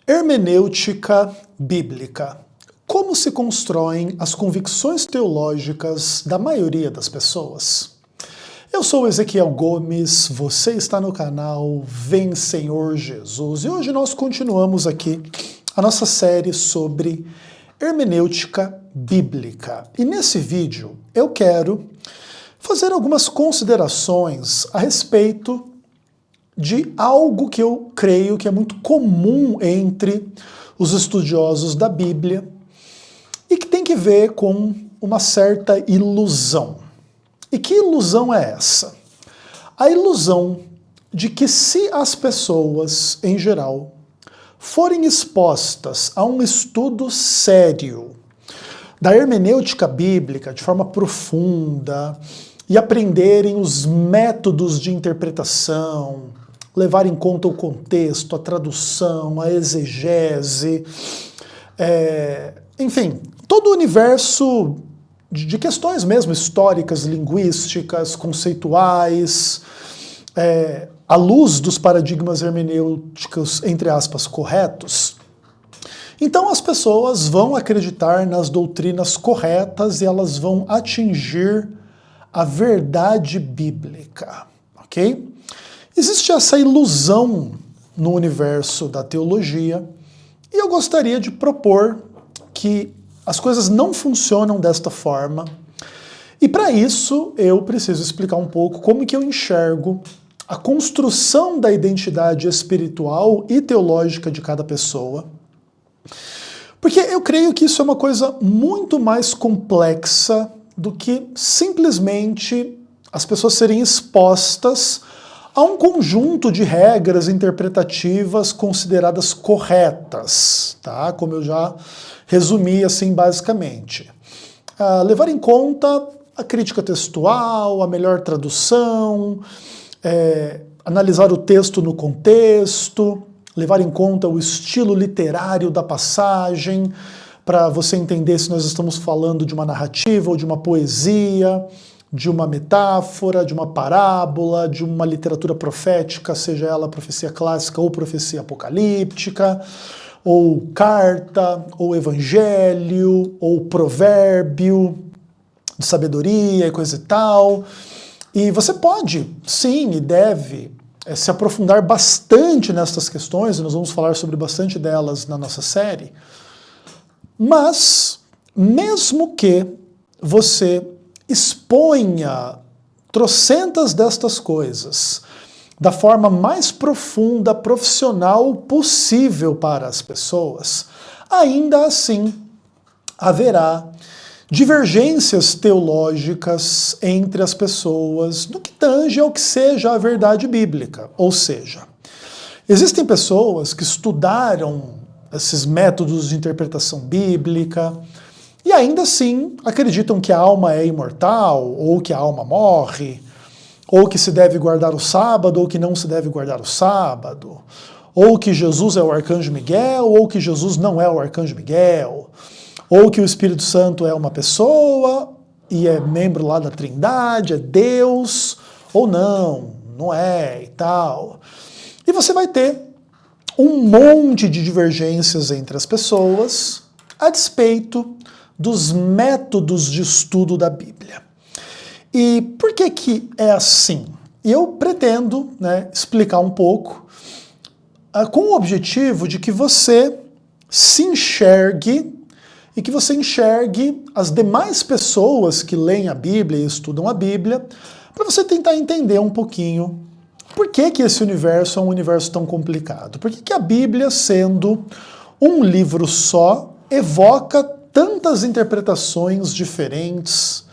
Hermenêutica bíblica. Como se constroem as convicções teológicas da maioria das pessoas? Eu sou Ezequiel Gomes, você está no canal Vem Senhor Jesus e hoje nós continuamos aqui a nossa série sobre hermenêutica bíblica. E nesse vídeo eu quero fazer algumas considerações a respeito de algo que eu creio que é muito comum entre os estudiosos da Bíblia e que tem que ver com uma certa ilusão. E que ilusão é essa? A ilusão de que se as pessoas, em geral, forem expostas a um estudo sério da hermenêutica bíblica de forma profunda e aprenderem os métodos de interpretação, levar em conta o contexto, a tradução, a exegese, enfim, todo o universo de questões mesmo históricas, linguísticas, conceituais, à luz dos paradigmas hermenêuticos, entre aspas, corretos. Então as pessoas vão acreditar nas doutrinas corretas e elas vão atingir a verdade bíblica, ok? Existe essa ilusão no universo da teologia e eu gostaria de propor que as coisas não funcionam desta forma e para isso eu preciso explicar um pouco como que eu enxergo a construção da identidade espiritual e teológica de cada pessoa, porque eu creio que isso é uma coisa muito mais complexa do que simplesmente as pessoas serem expostas a um conjunto de regras interpretativas consideradas corretas, tá? Como eu já resumi assim basicamente. Levar em conta a crítica textual, a melhor tradução, analisar o texto no contexto, levar em conta o estilo literário da passagem, para você entender se nós estamos falando de uma narrativa ou de uma poesia, de uma metáfora, de uma parábola, de uma literatura profética, seja ela profecia clássica ou profecia apocalíptica, ou carta, ou evangelho, ou provérbio de sabedoria e coisa e tal. E você pode, sim, e deve se aprofundar bastante nessas questões, e nós vamos falar sobre bastante delas na nossa série. Mas, mesmo que você exponha trocentas destas coisas da forma mais profunda, profissional possível para as pessoas, ainda assim haverá divergências teológicas entre as pessoas no que tange ao que seja a verdade bíblica. Ou seja, existem pessoas que estudaram esses métodos de interpretação bíblica e ainda assim acreditam que a alma é imortal, ou que a alma morre, ou que se deve guardar o sábado, ou que não se deve guardar o sábado, ou que Jesus é o arcanjo Miguel, ou que Jesus não é o arcanjo Miguel, ou que o Espírito Santo é uma pessoa e é membro lá da Trindade, é Deus, ou não, não é e tal. E você vai ter um monte de divergências entre as pessoas a despeito dos métodos de estudo da Bíblia. E por que que é assim? Eu pretendo, explicar um pouco com o objetivo de que você se enxergue e que você enxergue as demais pessoas que leem a Bíblia e estudam a Bíblia, para você tentar entender um pouquinho por que que esse universo é um universo tão complicado. Por que que a Bíblia, sendo um livro só, evoca tantas interpretações diferentes,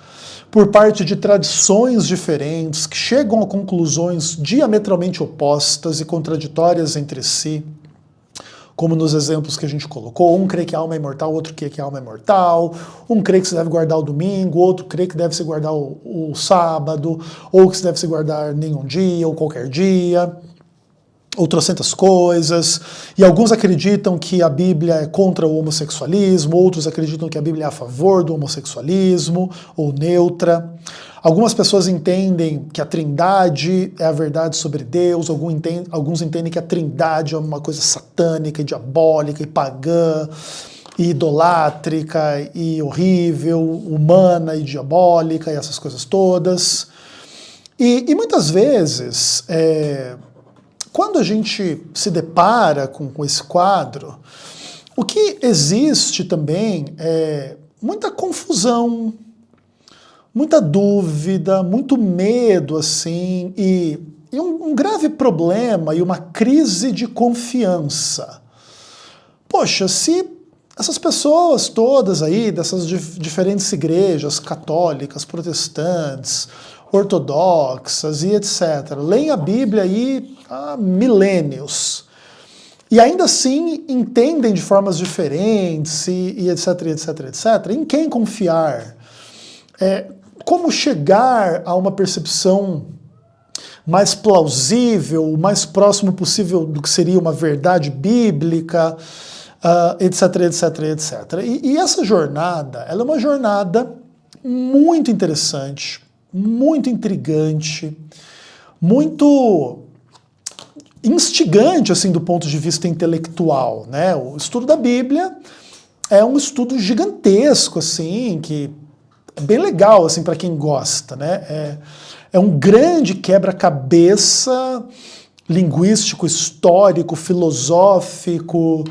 por parte de tradições diferentes, que chegam a conclusões diametralmente opostas e contraditórias entre si, como nos exemplos que a gente colocou. Um crê que a alma é imortal, outro crê que a alma é mortal, um crê que se deve guardar o domingo, outro crê que deve se guardar o sábado, ou que se deve se guardar nenhum dia, ou qualquer dia. ou trocentas coisas, e alguns acreditam que a Bíblia é contra o homossexualismo, outros acreditam que a Bíblia é a favor do homossexualismo, ou neutra. Algumas pessoas entendem que a Trindade é a verdade sobre Deus, alguns entendem que a Trindade é uma coisa satânica e diabólica e pagã, e idolátrica e horrível, humana e diabólica e essas coisas todas. E muitas vezes, quando a gente se depara com esse quadro, o que existe também é muita confusão, muita dúvida, muito medo, assim, e um grave problema e uma crise de confiança. Poxa, se essas pessoas todas aí, dessas diferentes igrejas católicas, protestantes, ortodoxas e etc., leem a Bíblia aí há milênios, e ainda assim entendem de formas diferentes, e etc, etc, etc, em quem confiar? Como chegar a uma percepção mais plausível, o mais próximo possível do que seria uma verdade bíblica, etc, etc, etc. E essa jornada, ela é uma jornada muito interessante, muito intrigante, muito instigante, assim, do ponto de vista intelectual, né? O estudo da Bíblia é um estudo gigantesco, assim, que é bem legal, assim, para quem gosta, né? É um grande quebra-cabeça linguístico, histórico, filosófico,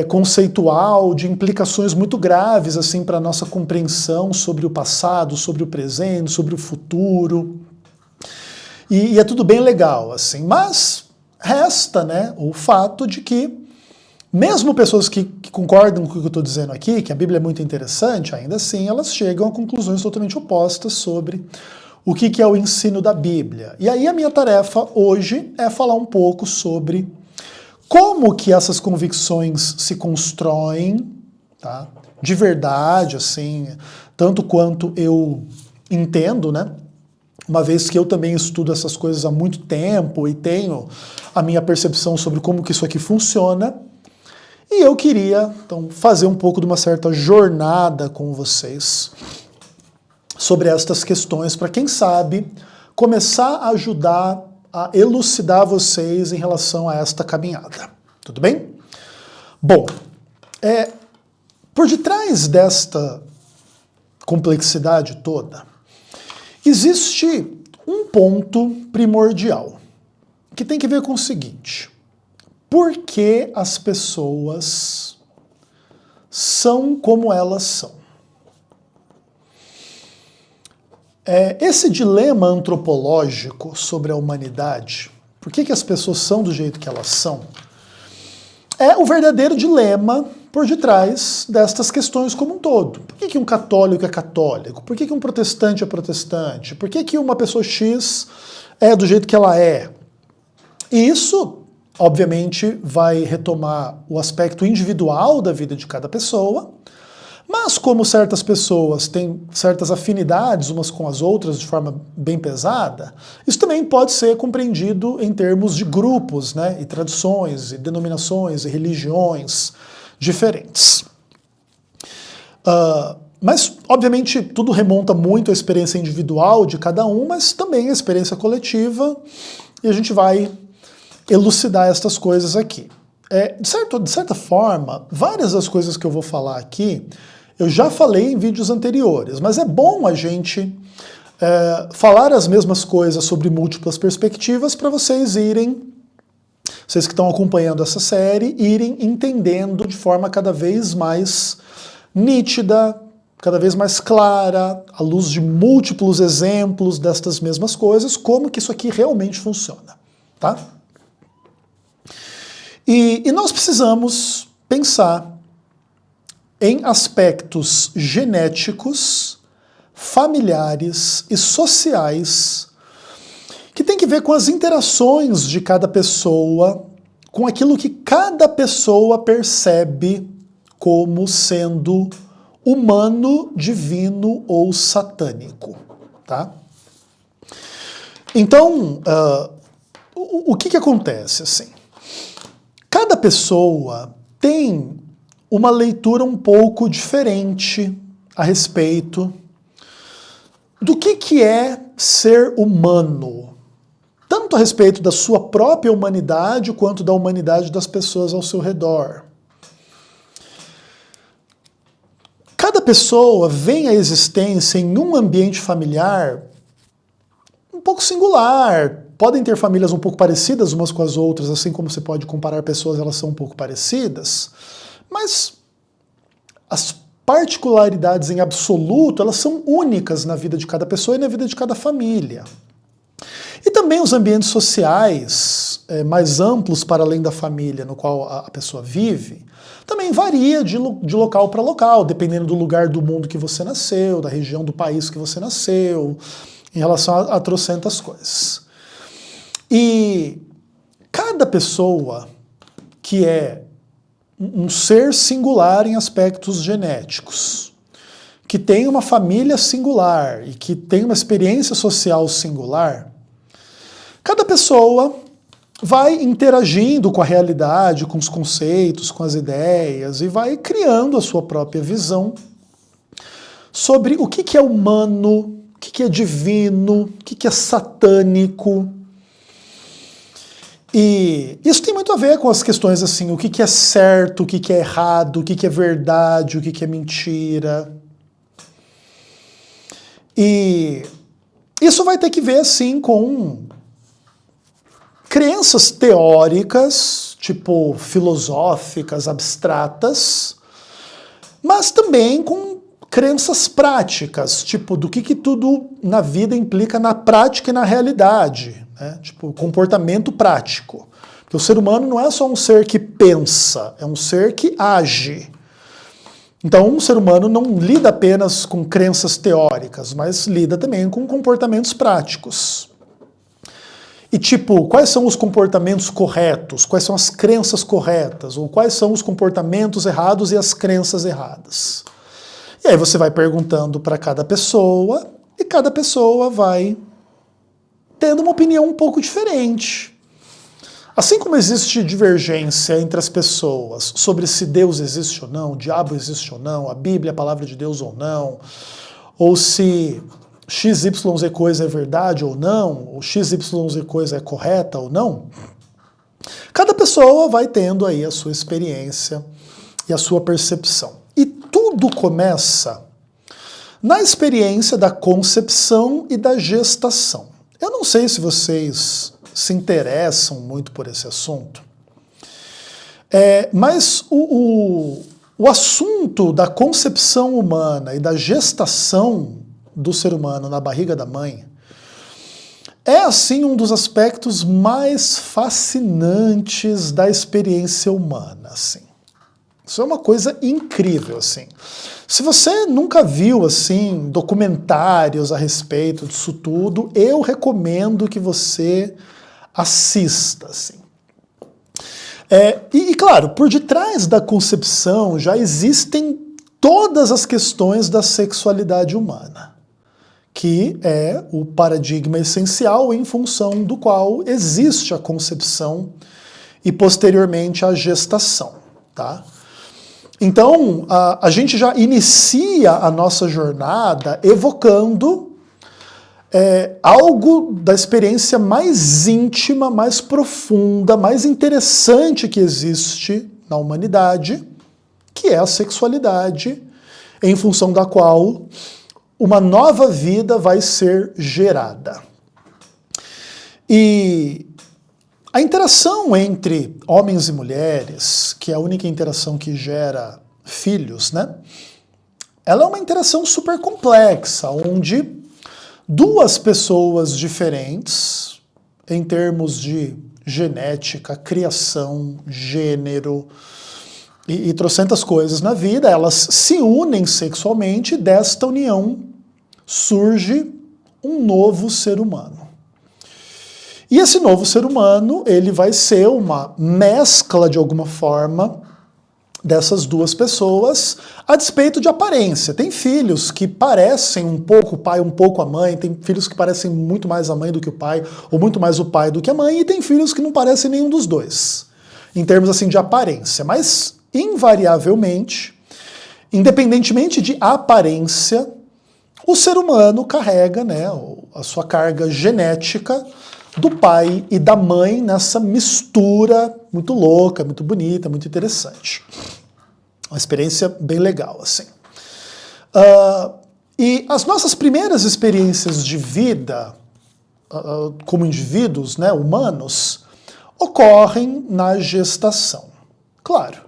conceitual, de implicações muito graves, assim, para a nossa compreensão sobre o passado, sobre o presente, sobre o futuro. E é tudo bem legal, assim, mas resta, né, o fato de que mesmo pessoas que concordam com o que eu estou dizendo aqui, que a Bíblia é muito interessante, ainda assim elas chegam a conclusões totalmente opostas sobre o que é o ensino da Bíblia. E aí a minha tarefa hoje é falar um pouco sobre como que essas convicções se constroem, tá? De verdade, assim, tanto quanto eu entendo, né? Uma vez que eu também estudo essas coisas há muito tempo e tenho a minha percepção sobre como que isso aqui funciona. E eu queria, então, fazer um pouco de uma certa jornada com vocês sobre estas questões, para quem sabe começar a ajudar a elucidar vocês em relação a esta caminhada. Tudo bem? Bom, por detrás desta complexidade toda, existe um ponto primordial, que tem que ver com o seguinte: por que as pessoas são como elas são? Esse dilema antropológico sobre a humanidade, por que as pessoas são do jeito que elas são, é o verdadeiro dilema por detrás destas questões como um todo. Por que um católico é católico? Por que um protestante é protestante? Por que uma pessoa X é do jeito que ela é? E isso, obviamente, vai retomar o aspecto individual da vida de cada pessoa, mas como certas pessoas têm certas afinidades umas com as outras de forma bem pesada, isso também pode ser compreendido em termos de grupos, né, e tradições, e denominações, e religiões diferentes. Mas, obviamente, tudo remonta muito à experiência individual de cada um, mas também à experiência coletiva, e a gente vai elucidar estas coisas aqui. De certa forma, várias das coisas que eu vou falar aqui, eu já falei em vídeos anteriores, mas é bom a gente falar as mesmas coisas sobre múltiplas perspectivas para vocês que estão acompanhando essa série, irem entendendo de forma cada vez mais nítida, cada vez mais clara, à luz de múltiplos exemplos destas mesmas coisas, como que isso aqui realmente funciona, tá? E nós precisamos pensar em aspectos genéticos, familiares e sociais que tem que ver com as interações de cada pessoa, com aquilo que cada pessoa percebe como sendo humano, divino ou satânico, tá? Então, o que acontece, assim? Cada pessoa tem uma leitura um pouco diferente a respeito do que é ser humano, tanto a respeito da sua própria humanidade quanto da humanidade das pessoas ao seu redor. Cada pessoa vem à existência em um ambiente familiar um pouco singular. Podem ter famílias um pouco parecidas umas com as outras, assim como você pode comparar pessoas, elas são um pouco parecidas, mas as particularidades em absoluto, elas são únicas na vida de cada pessoa e na vida de cada família. E também os ambientes sociais mais amplos para além da família no qual a pessoa vive, também varia de local para local, dependendo do lugar do mundo que você nasceu, da região do país que você nasceu, em relação a trocentas coisas. E cada pessoa que é um ser singular em aspectos genéticos, que tem uma família singular e que tem uma experiência social singular, cada pessoa vai interagindo com a realidade, com os conceitos, com as ideias e vai criando a sua própria visão sobre o que é humano, o que é divino, o que é satânico. E isso tem muito a ver com as questões assim, o que é certo, o que é errado, o que é verdade, o que é mentira. E isso vai ter que ver assim com crenças teóricas, tipo filosóficas, abstratas, mas também com crenças práticas, tipo do que tudo na vida implica na prática e na realidade. Tipo, comportamento prático. Porque o ser humano não é só um ser que pensa, é um ser que age. Então, um ser humano não lida apenas com crenças teóricas, mas lida também com comportamentos práticos. E tipo, quais são os comportamentos corretos? Quais são as crenças corretas? Ou quais são os comportamentos errados e as crenças erradas? E aí você vai perguntando para cada pessoa, e cada pessoa vai tendo uma opinião um pouco diferente. Assim como existe divergência entre as pessoas sobre se Deus existe ou não, o diabo existe ou não, a Bíblia é a palavra de Deus ou não, ou se XYZ coisa é verdade ou não, ou XYZ coisa é correta ou não, cada pessoa vai tendo aí a sua experiência e a sua percepção. E tudo começa na experiência da concepção e da gestação. Eu não sei se vocês se interessam muito por esse assunto, mas o assunto da concepção humana e da gestação do ser humano na barriga da mãe é, assim, um dos aspectos mais fascinantes da experiência humana, assim. Isso é uma coisa incrível, assim. Se você nunca viu, assim, documentários a respeito disso tudo, eu recomendo que você assista, assim. E, claro, por detrás da concepção já existem todas as questões da sexualidade humana, que é o paradigma essencial em função do qual existe a concepção e, posteriormente, a gestação, tá? Então, a gente já inicia a nossa jornada evocando algo da experiência mais íntima, mais profunda, mais interessante que existe na humanidade, que é a sexualidade, em função da qual uma nova vida vai ser gerada. E a interação entre homens e mulheres, que é a única interação que gera filhos, né? Ela é uma interação super complexa, onde duas pessoas diferentes, em termos de genética, criação, gênero e trocentas coisas na vida, elas se unem sexualmente e desta união surge um novo ser humano. E esse novo ser humano, ele vai ser uma mescla, de alguma forma, dessas duas pessoas, a despeito de aparência. Tem filhos que parecem um pouco o pai, um pouco a mãe, tem filhos que parecem muito mais a mãe do que o pai, ou muito mais o pai do que a mãe, e tem filhos que não parecem nenhum dos dois, em termos assim de aparência. Mas, invariavelmente, independentemente de aparência, o ser humano carrega, né, a sua carga genética do pai e da mãe nessa mistura muito louca, muito bonita, muito interessante. Uma experiência bem legal, assim. E as nossas primeiras experiências de vida, como indivíduos, né, humanos, ocorrem na gestação. Claro.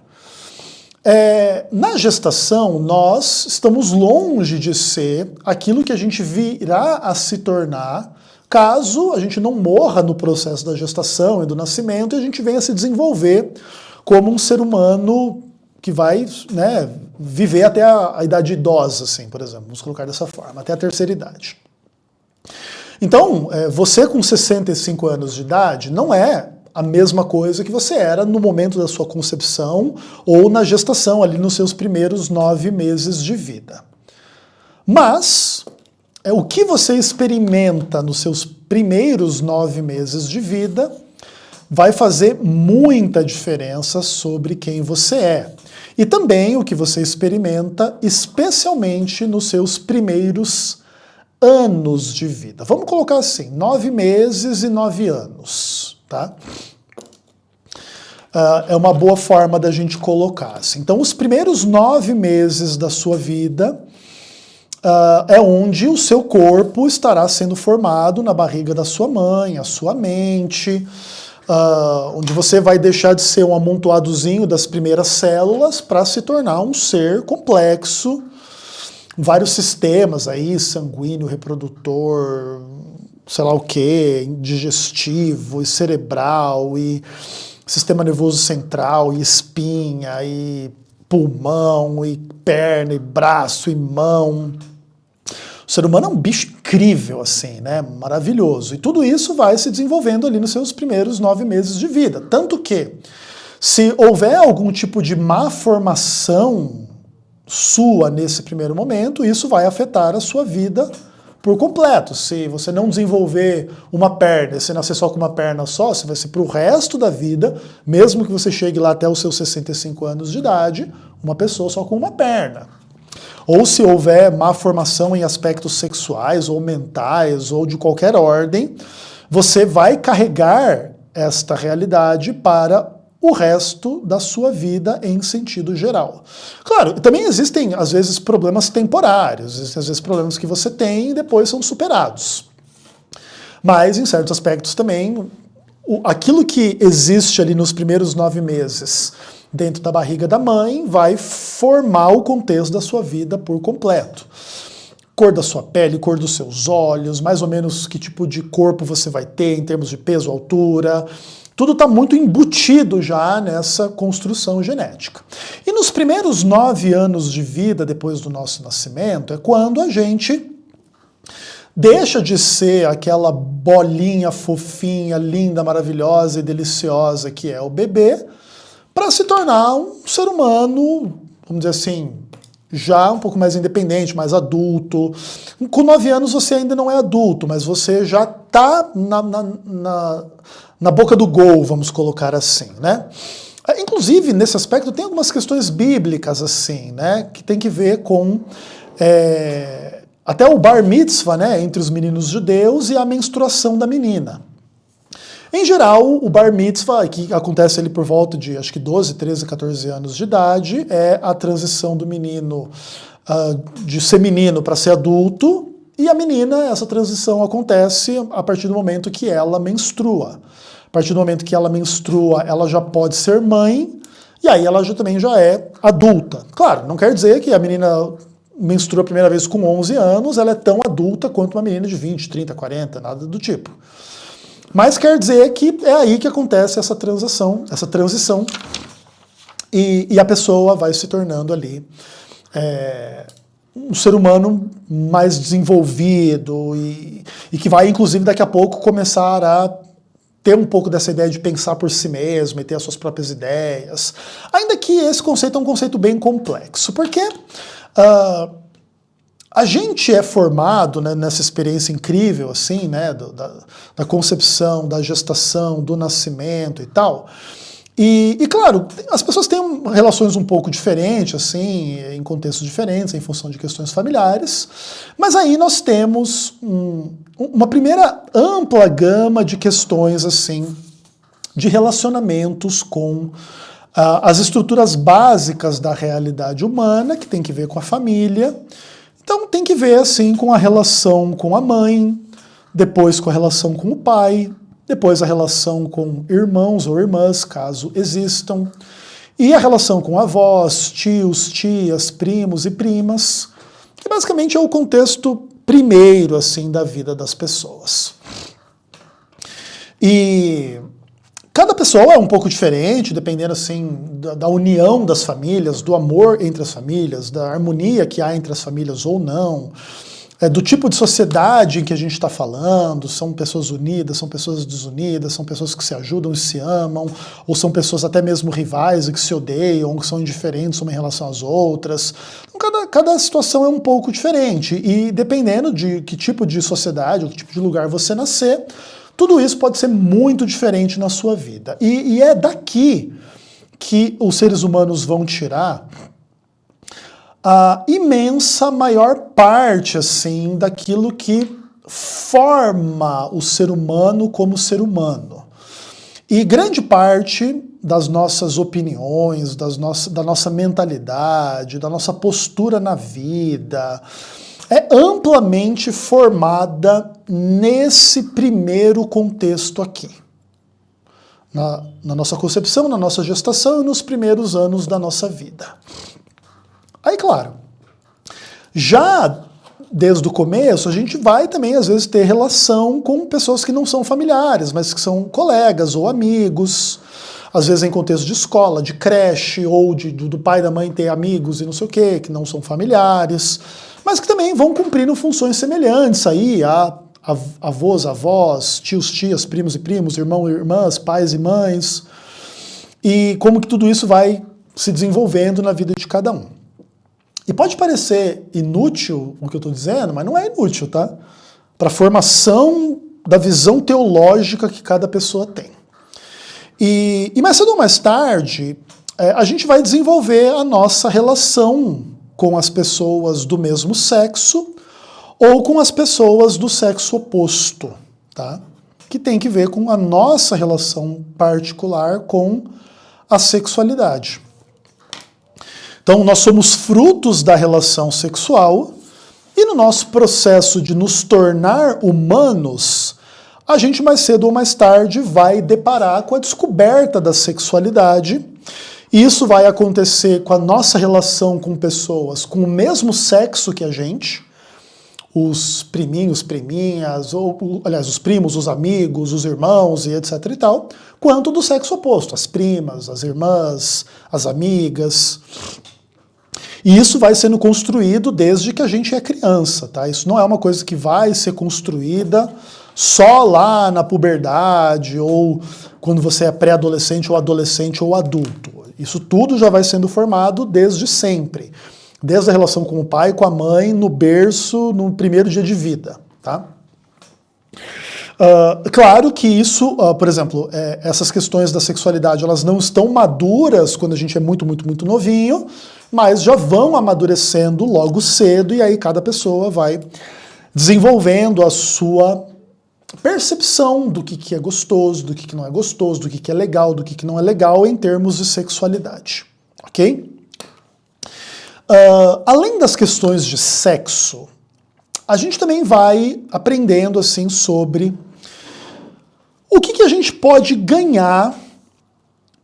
Na gestação, nós estamos longe de ser aquilo que a gente virá a se tornar caso a gente não morra no processo da gestação e do nascimento e a gente venha se desenvolver como um ser humano que vai, né, viver até a idade idosa, assim, por exemplo, vamos colocar dessa forma, até a terceira idade. Então, você com 65 anos de idade não é a mesma coisa que você era no momento da sua concepção ou na gestação, ali nos seus primeiros 9 meses de vida. Mas o que você experimenta nos seus primeiros 9 meses de vida vai fazer muita diferença sobre quem você é. E também o que você experimenta, especialmente nos seus primeiros anos de vida. Vamos colocar assim, 9 meses e 9 anos, tá? É uma boa forma da gente colocar assim. Então, os primeiros 9 meses da sua vida é onde o seu corpo estará sendo formado na barriga da sua mãe, a sua mente, onde você vai deixar de ser um amontoadozinho das primeiras células para se tornar um ser complexo, vários sistemas aí, sanguíneo, reprodutor, sei lá o que, digestivo e cerebral, e sistema nervoso central, e espinha, e pulmão, e perna, e braço, e mão. O ser humano é um bicho incrível, assim, né? Maravilhoso. E tudo isso vai se desenvolvendo ali nos seus primeiros 9 meses de vida. Tanto que, se houver algum tipo de má formação sua nesse primeiro momento, isso vai afetar a sua vida por completo. Se você não desenvolver uma perna, se nascer só com uma perna só, você vai ser para o resto da vida, mesmo que você chegue lá até os seus 65 anos de idade, uma pessoa só com uma perna. Ou se houver má formação em aspectos sexuais ou mentais ou de qualquer ordem, você vai carregar esta realidade para o resto da sua vida em sentido geral. Claro, também existem, às vezes, problemas temporários, existem, às vezes, problemas que você tem e depois são superados. Mas, em certos aspectos também, aquilo que existe ali nos primeiros 9 meses dentro da barriga da mãe vai formar o contexto da sua vida por completo. Cor da sua pele, cor dos seus olhos, mais ou menos que tipo de corpo você vai ter em termos de peso, altura. Tudo está muito embutido já nessa construção genética. E nos primeiros 9 anos de vida, depois do nosso nascimento, é quando a gente deixa de ser aquela bolinha fofinha, linda, maravilhosa e deliciosa que é o bebê, para se tornar um ser humano, vamos dizer assim, já um pouco mais independente, mais adulto. Com 9 anos você ainda não é adulto, mas você já está na boca do gol, vamos colocar assim, né? Inclusive, nesse aspecto, tem algumas questões bíblicas, assim, né? Que tem que ver com até o bar mitzvah, né? Entre os meninos judeus e a menstruação da menina. Em geral, o bar mitzvah, que acontece ali por volta de, acho que 12, 13, 14 anos de idade, é a transição do menino de ser menino para ser adulto, e a menina, essa transição acontece a partir do momento que ela menstrua. A partir do momento que ela menstrua, ela já pode ser mãe, e aí ela também já é adulta. Claro, não quer dizer que a menina menstrua a primeira vez com 11 anos, ela é tão adulta quanto uma menina de 20, 30, 40, nada do tipo. Mas quer dizer que é aí que acontece essa transição, e a pessoa vai se tornando ali um ser humano mais desenvolvido e que vai, inclusive, daqui a pouco começar a ter um pouco dessa ideia de pensar por si mesmo e ter as suas próprias ideias. Ainda que esse conceito é um conceito bem complexo, porque a gente é formado, né, nessa experiência incrível, assim, né, da concepção, da gestação, do nascimento e tal. E claro, as pessoas têm relações um pouco diferentes, assim, em contextos diferentes, em função de questões familiares, mas aí nós temos uma primeira ampla gama de questões, assim, de relacionamentos com as estruturas básicas da realidade humana, que tem que ver com a família. Então tem que ver, assim, com a relação com a mãe, depois com a relação com o pai, depois a relação com irmãos ou irmãs, caso existam, e a relação com avós, tios, tias, primos e primas, que basicamente é o contexto primeiro, assim, da vida das pessoas. E cada pessoa é um pouco diferente, dependendo, assim, da união das famílias, do amor entre as famílias, da harmonia que há entre as famílias ou não, do tipo de sociedade em que a gente está falando, são pessoas unidas, são pessoas desunidas, são pessoas que se ajudam e se amam, ou são pessoas até mesmo rivais e que se odeiam, ou que são indiferentes uma em relação às outras. Então, cada situação é um pouco diferente, e dependendo de que tipo de sociedade, ou que tipo de lugar você nascer, tudo isso pode ser muito diferente na sua vida. E é daqui que os seres humanos vão tirar a imensa maior parte, assim, daquilo que forma o ser humano como ser humano. E grande parte das nossas opiniões, da nossa mentalidade, da nossa postura na vida, é amplamente formada nesse primeiro contexto aqui. Na nossa concepção, na nossa gestação e nos primeiros anos da nossa vida. Aí, claro, já desde o começo, a gente vai também, às vezes, ter relação com pessoas que não são familiares, mas que são colegas ou amigos, às vezes em contexto de escola, de creche, ou do pai e da mãe ter amigos e não sei o quê, que não são familiares, mas que também vão cumprindo funções semelhantes aí, avós, avós, tios, tias, primos e primos, irmãos e irmãs, pais e mães, e como que tudo isso vai se desenvolvendo na vida de cada um. E pode parecer inútil o que eu estou dizendo, mas não é inútil, tá? Para a formação da visão teológica que cada pessoa tem. E mais cedo ou mais tarde, a gente vai desenvolver a nossa relação com as pessoas do mesmo sexo ou com as pessoas do sexo oposto, tá? Que tem que ver com a nossa relação particular com a sexualidade. Então, nós somos frutos da relação sexual e no nosso processo de nos tornar humanos, a gente mais cedo ou mais tarde vai deparar com a descoberta da sexualidade. E isso vai acontecer com a nossa relação com pessoas com o mesmo sexo que a gente, os priminhos, priminhas, ou, aliás, os primos, os amigos, os irmãos e etc e tal, quanto do sexo oposto, as primas, as irmãs, as amigas. E isso vai sendo construído desde que a gente é criança, tá? Isso não é uma coisa que vai ser construída só lá na puberdade ou quando você é pré-adolescente ou adolescente ou adulto. Isso tudo já vai sendo formado desde sempre. Desde a relação com o pai, com a mãe, no berço, no primeiro dia de vida, tá? Claro que isso, por exemplo, essas questões da sexualidade, elas não estão maduras quando a gente é muito, muito, muito novinho, mas já vão amadurecendo logo cedo e aí cada pessoa vai desenvolvendo a sua percepção do que é gostoso, do que não é gostoso, do que é legal, do que não é legal em termos de sexualidade, ok? Além das questões de sexo, a gente também vai aprendendo assim sobre o que a gente pode ganhar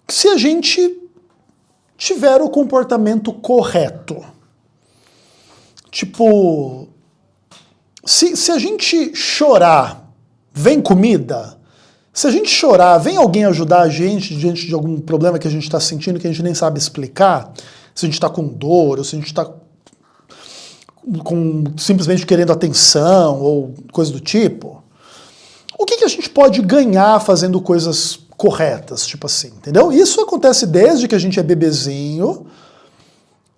se a gente tiver o comportamento correto. Tipo, se a gente chorar, vem comida? Se a gente chorar, vem alguém ajudar a gente diante de algum problema que a gente está sentindo que a gente nem sabe explicar? Se a gente está com dor, ou se a gente está simplesmente querendo atenção, ou coisa do tipo? O que que a gente pode ganhar fazendo coisas corretas, tipo assim, entendeu? Isso acontece desde que a gente é bebezinho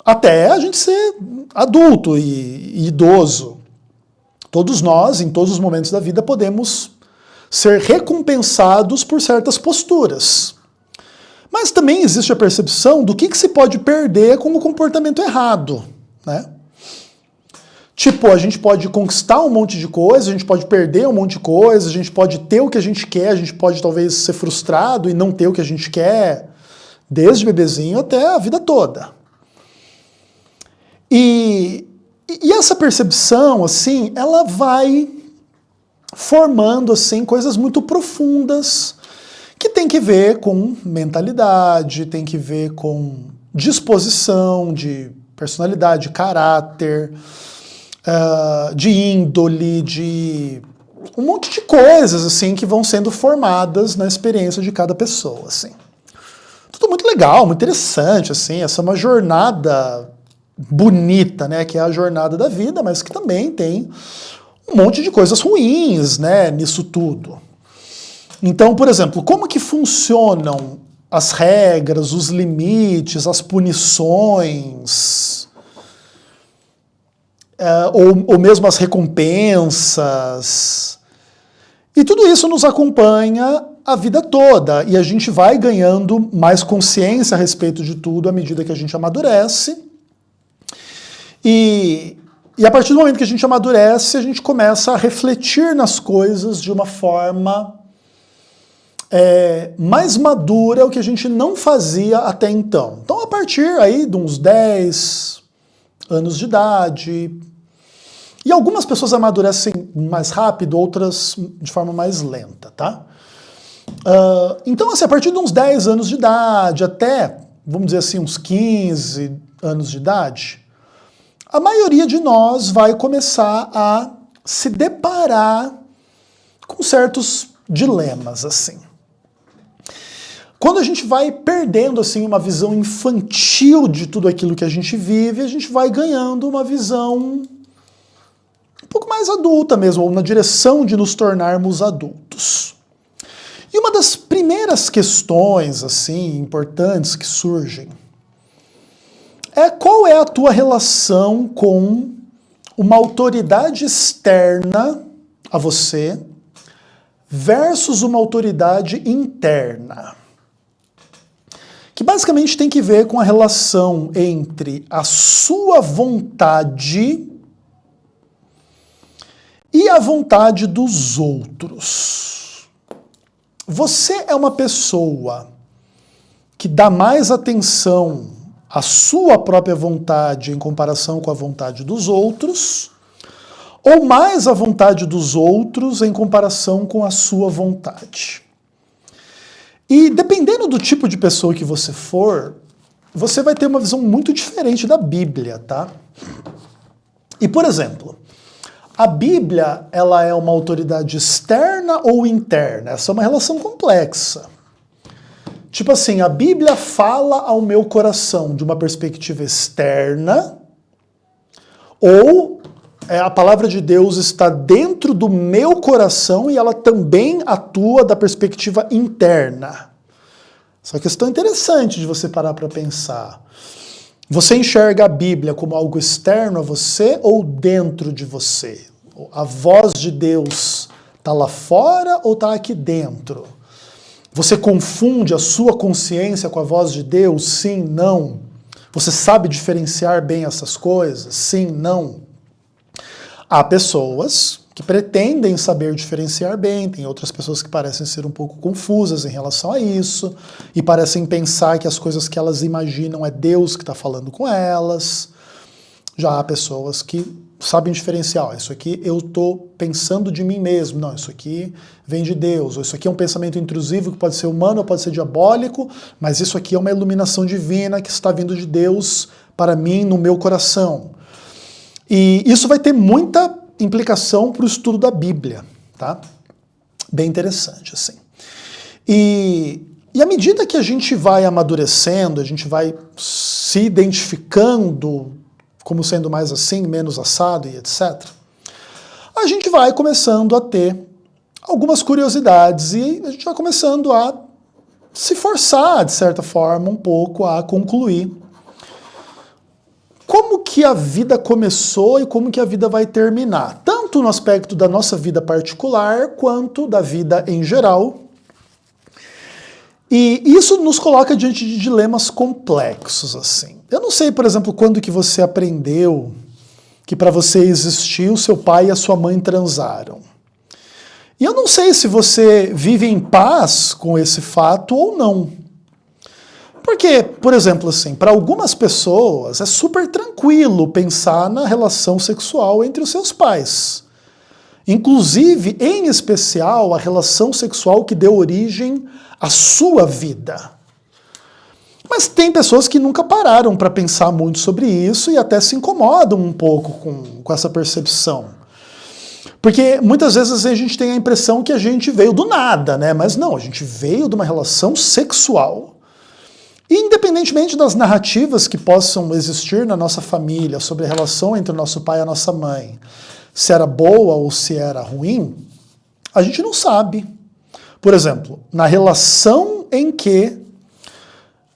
até a gente ser adulto e idoso. Todos nós, em todos os momentos da vida, podemos ser recompensados por certas posturas. Mas também existe a percepção do que se pode perder com o comportamento errado, né? Tipo, a gente pode conquistar um monte de coisa, a gente pode perder um monte de coisa, a gente pode ter o que a gente quer, a gente pode talvez ser frustrado e não ter o que a gente quer, desde bebezinho até a vida toda. E essa percepção, assim, ela vai formando, assim, coisas muito profundas que tem que ver com mentalidade, tem que ver com disposição, de personalidade, de caráter, de índole, de um monte de coisas assim que vão sendo formadas na experiência de cada pessoa, assim. Tudo muito legal, muito interessante, assim. Essa é uma jornada bonita, né, que é a jornada da vida, mas que também tem um monte de coisas ruins, né, nisso tudo. Então, por exemplo, como que funcionam as regras, os limites, as punições, ou mesmo as recompensas? E tudo isso nos acompanha a vida toda, e a gente vai ganhando mais consciência a respeito de tudo à medida que a gente amadurece. E a partir do momento que a gente amadurece, a gente começa a refletir nas coisas de uma forma mais madura, o que a gente não fazia até então. Então, a partir aí de uns 10 anos de idade, e algumas pessoas amadurecem mais rápido, outras de forma mais lenta, tá? Então, assim, a partir de uns 10 anos de idade, até, vamos dizer assim, uns 15 anos de idade, a maioria de nós vai começar a se deparar com certos dilemas, assim. Quando a gente vai perdendo assim uma visão infantil de tudo aquilo que a gente vive, a gente vai ganhando uma visão um pouco mais adulta mesmo, ou na direção de nos tornarmos adultos. E uma das primeiras questões assim importantes que surgem é qual é a tua relação com uma autoridade externa a você versus uma autoridade interna. Que basicamente tem que ver com a relação entre a sua vontade e a vontade dos outros. Você é uma pessoa que dá mais atenção à sua própria vontade em comparação com a vontade dos outros, ou mais a vontade dos outros em comparação com a sua vontade? E dependendo do tipo de pessoa que você for, você vai ter uma visão muito diferente da Bíblia, tá? E, por exemplo, a Bíblia, ela é uma autoridade externa ou interna? Essa é uma relação complexa. Tipo assim, a Bíblia fala ao meu coração de uma perspectiva externa, ou a palavra de Deus está dentro do meu coração e ela também atua da perspectiva interna. Essa questão é interessante de você parar para pensar. Você enxerga a Bíblia como algo externo a você ou dentro de você? A voz de Deus está lá fora ou está aqui dentro? Você confunde a sua consciência com a voz de Deus? Sim, não. Você sabe diferenciar bem essas coisas? Sim, não. Há pessoas que pretendem saber diferenciar bem, tem outras pessoas que parecem ser um pouco confusas em relação a isso, e parecem pensar que as coisas que elas imaginam é Deus que está falando com elas. Já há pessoas que sabem diferenciar, isso aqui eu estou pensando de mim mesmo, não, isso aqui vem de Deus, ou isso aqui é um pensamento intrusivo que pode ser humano ou pode ser diabólico, mas isso aqui é uma iluminação divina que está vindo de Deus para mim no meu coração. E isso vai ter muita implicação para o estudo da Bíblia, tá? Bem interessante, assim. E à medida que a gente vai amadurecendo, a gente vai se identificando como sendo mais assim, menos assado e etc., a gente vai começando a ter algumas curiosidades e a gente vai começando a se forçar, de certa forma, um pouco a concluir como que a vida começou e como que a vida vai terminar, tanto no aspecto da nossa vida particular quanto da vida em geral. E isso nos coloca diante de dilemas complexos, assim. Eu não sei, por exemplo, quando que você aprendeu que para você existir, o seu pai e a sua mãe transaram. E eu não sei se você vive em paz com esse fato ou não. Porque, por exemplo, assim, para algumas pessoas é super tranquilo pensar na relação sexual entre os seus pais. Inclusive, em especial, a relação sexual que deu origem à sua vida. Mas tem pessoas que nunca pararam para pensar muito sobre isso e até se incomodam um pouco com essa percepção. Porque muitas vezes a gente tem a impressão que a gente veio do nada, né? Mas não, a gente veio de uma relação sexual. E independentemente das narrativas que possam existir na nossa família sobre a relação entre o nosso pai e a nossa mãe, se era boa ou se era ruim, a gente não sabe. Por exemplo, na relação em que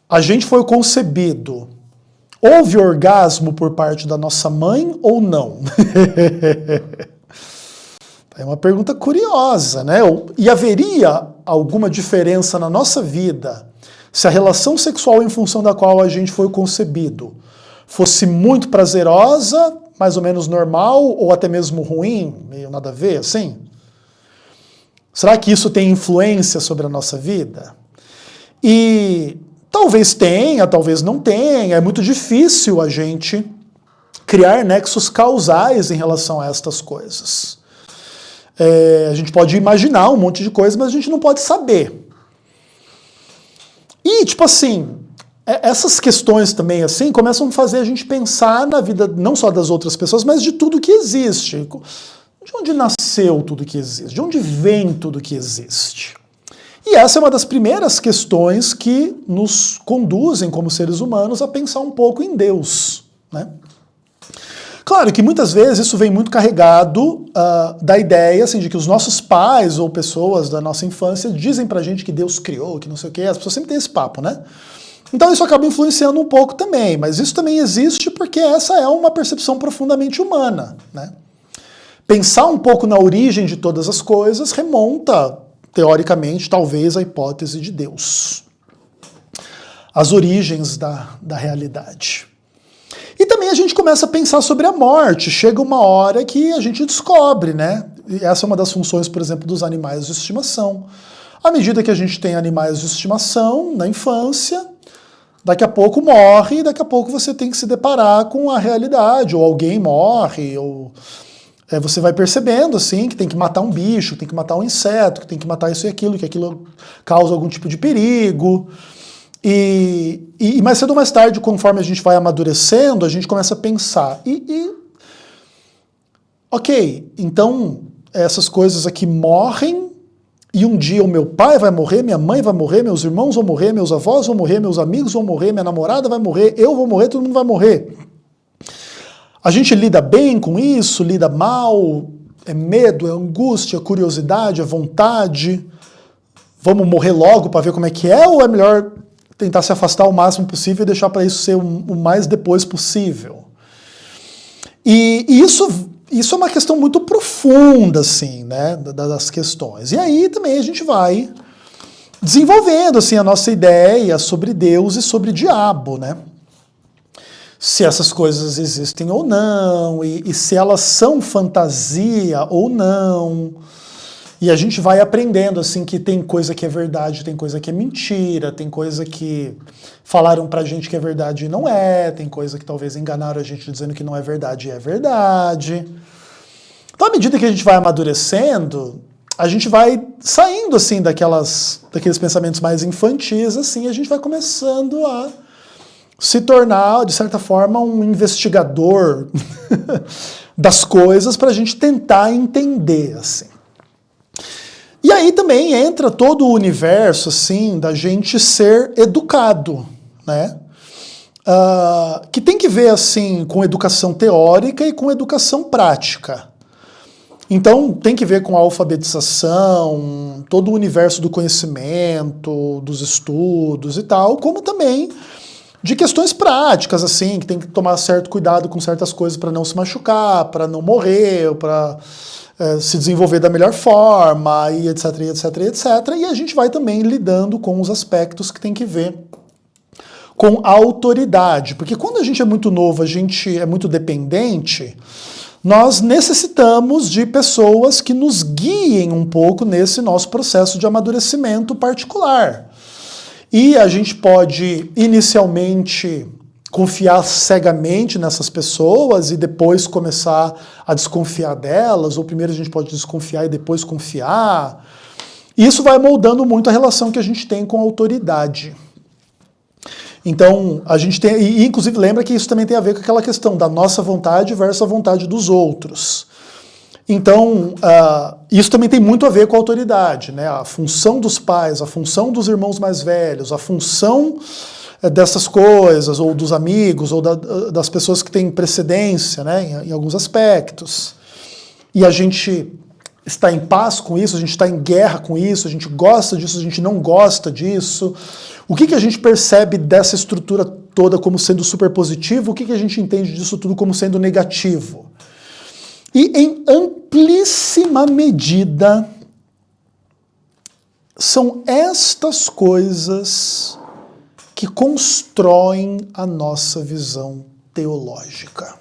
a gente foi concebido, houve orgasmo por parte da nossa mãe ou não? É uma pergunta curiosa, né? E haveria alguma diferença na nossa vida se a relação sexual em função da qual a gente foi concebido fosse muito prazerosa, mais ou menos normal, ou até mesmo ruim, meio nada a ver, assim? Será que isso tem influência sobre a nossa vida? E talvez tenha, talvez não tenha, é muito difícil a gente criar nexos causais em relação a estas coisas. A gente pode imaginar um monte de coisa, mas a gente não pode saber. E, tipo assim, essas questões também, assim, começam a fazer a gente pensar na vida não só das outras pessoas, mas de tudo que existe. De onde nasceu tudo que existe? De onde vem tudo que existe? E essa é uma das primeiras questões que nos conduzem, como seres humanos, a pensar um pouco em Deus, né? Claro que muitas vezes isso vem muito carregado da ideia assim, de que os nossos pais ou pessoas da nossa infância dizem pra gente que Deus criou, que não sei o quê, as pessoas sempre têm esse papo, né? Então isso acaba influenciando um pouco também, mas isso também existe porque essa é uma percepção profundamente humana, né? Pensar um pouco na origem de todas as coisas remonta, teoricamente, talvez à hipótese de Deus. As origens da realidade. E também a gente começa a pensar sobre a morte. Chega uma hora que a gente descobre, né? E essa é uma das funções, por exemplo, dos animais de estimação. À medida que a gente tem animais de estimação na infância, daqui a pouco morre, e daqui a pouco você tem que se deparar com a realidade, ou alguém morre, ou você vai percebendo assim que tem que matar um bicho, que tem que matar um inseto, que tem que matar isso e aquilo, que aquilo causa algum tipo de perigo. E mais cedo ou mais tarde, conforme a gente vai amadurecendo, a gente começa a pensar. Ok, então essas coisas aqui morrem, e um dia o meu pai vai morrer, minha mãe vai morrer, meus irmãos vão morrer, meus avós vão morrer, meus amigos vão morrer, minha namorada vai morrer, eu vou morrer, todo mundo vai morrer. A gente lida bem com isso, lida mal, é medo, é angústia, é curiosidade, é vontade. Vamos morrer logo para ver como é que é, ou é melhor tentar se afastar o máximo possível e deixar para isso ser o mais depois possível? E isso é uma questão muito profunda, assim, né, das questões. E aí também a gente vai desenvolvendo, assim, a nossa ideia sobre Deus e sobre diabo, né? Se essas coisas existem ou não, e se elas são fantasia ou não. E a gente vai aprendendo assim que tem coisa que é verdade, tem coisa que é mentira, tem coisa que falaram pra gente que é verdade e não é, tem coisa que talvez enganaram a gente dizendo que não é verdade e é verdade. Então, à medida que a gente vai amadurecendo, a gente vai saindo assim daqueles pensamentos mais infantis, assim, a gente vai começando a se tornar, de certa forma, um investigador das coisas para a gente tentar entender, assim. E aí também entra todo o universo, assim, da gente ser educado, né? Que tem que ver, assim, com educação teórica e com educação prática. Então, tem que ver com a alfabetização, todo o universo do conhecimento, dos estudos e tal, como também de questões práticas, assim, que tem que tomar certo cuidado com certas coisas para não se machucar, para não morrer, para se desenvolver da melhor forma, e etc, etc, etc. E a gente vai também lidando com os aspectos que tem que ver com a autoridade, porque quando a gente é muito novo, a gente é muito dependente, nós necessitamos de pessoas que nos guiem um pouco nesse nosso processo de amadurecimento particular. E a gente pode inicialmente confiar cegamente nessas pessoas e depois começar a desconfiar delas, ou primeiro a gente pode desconfiar e depois confiar. Isso vai moldando muito a relação que a gente tem com a autoridade. Então, a gente tem, e inclusive lembra que isso também tem a ver com aquela questão da nossa vontade versus a vontade dos outros. Então, isso também tem muito a ver com a autoridade, né? A função dos pais, a função dos irmãos mais velhos, a função dessas coisas, ou dos amigos, ou das pessoas que têm precedência, né? Em alguns aspectos. E a gente está em paz com isso, a gente está em guerra com isso, a gente gosta disso, a gente não gosta disso. O que a gente percebe dessa estrutura toda como sendo super positivo? O que a gente entende disso tudo como sendo negativo? E em amplíssima medida, são estas coisas que constroem a nossa visão teológica.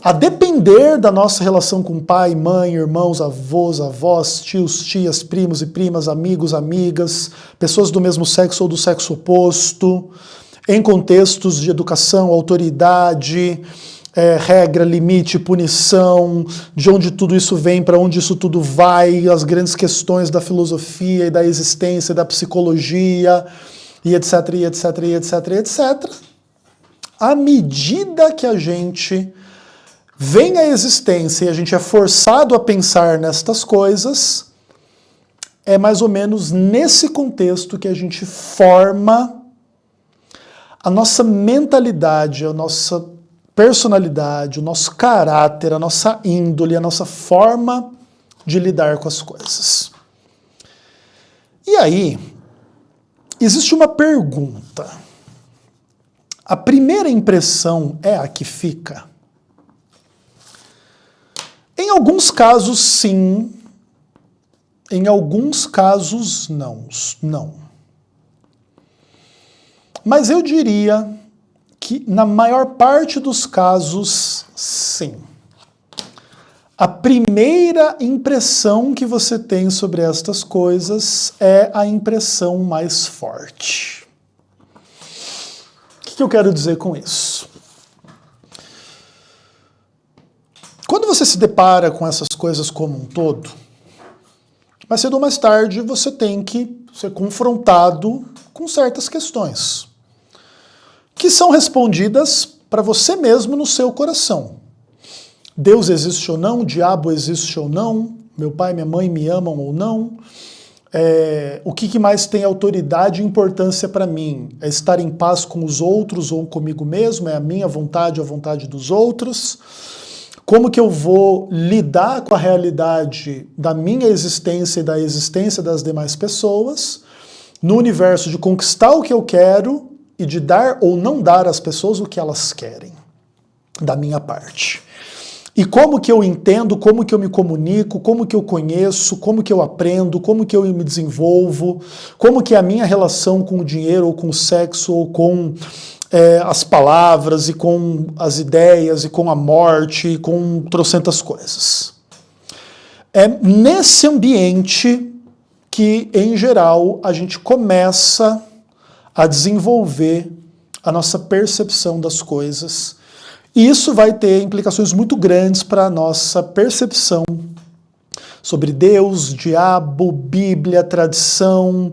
A depender da nossa relação com pai, mãe, irmãos, avós, avós, tios, tias, primos e primas, amigos, amigas, pessoas do mesmo sexo ou do sexo oposto, em contextos de educação, autoridade, regra, limite, punição, de onde tudo isso vem, para onde isso tudo vai, as grandes questões da filosofia e da existência, da psicologia, e etc, e etc, e etc, e etc. À medida que a gente vem à existência e a gente é forçado a pensar nestas coisas, é mais ou menos nesse contexto que a gente forma a nossa mentalidade, a nossa personalidade, o nosso caráter, a nossa índole, a nossa forma de lidar com as coisas. E aí, existe uma pergunta. A primeira impressão é a que fica? Em alguns casos, sim. Em alguns casos, não. Mas eu diria que, na maior parte dos casos, sim. A primeira impressão que você tem sobre estas coisas é a impressão mais forte. O que eu quero dizer com isso? Quando você se depara com essas coisas como um todo, mais cedo ou mais tarde você tem que ser confrontado com certas questões, que são respondidas para você mesmo no seu coração. Deus existe ou não? O diabo existe ou não? Meu pai e minha mãe me amam ou não? O que mais tem autoridade e importância para mim? É estar em paz com os outros ou comigo mesmo? É a minha vontade ou a vontade dos outros? Como que eu vou lidar com a realidade da minha existência e da existência das demais pessoas, no universo de conquistar o que eu quero e de dar ou não dar às pessoas o que elas querem, da minha parte. E como que eu entendo, como que eu me comunico, como que eu conheço, como que eu aprendo, como que eu me desenvolvo, como que é a minha relação com o dinheiro, ou com o sexo, ou com as palavras, e com as ideias, e com a morte, e com trocentas coisas. É nesse ambiente que, em geral, a gente começa a desenvolver a nossa percepção das coisas. E isso vai ter implicações muito grandes para a nossa percepção sobre Deus, diabo, Bíblia, tradição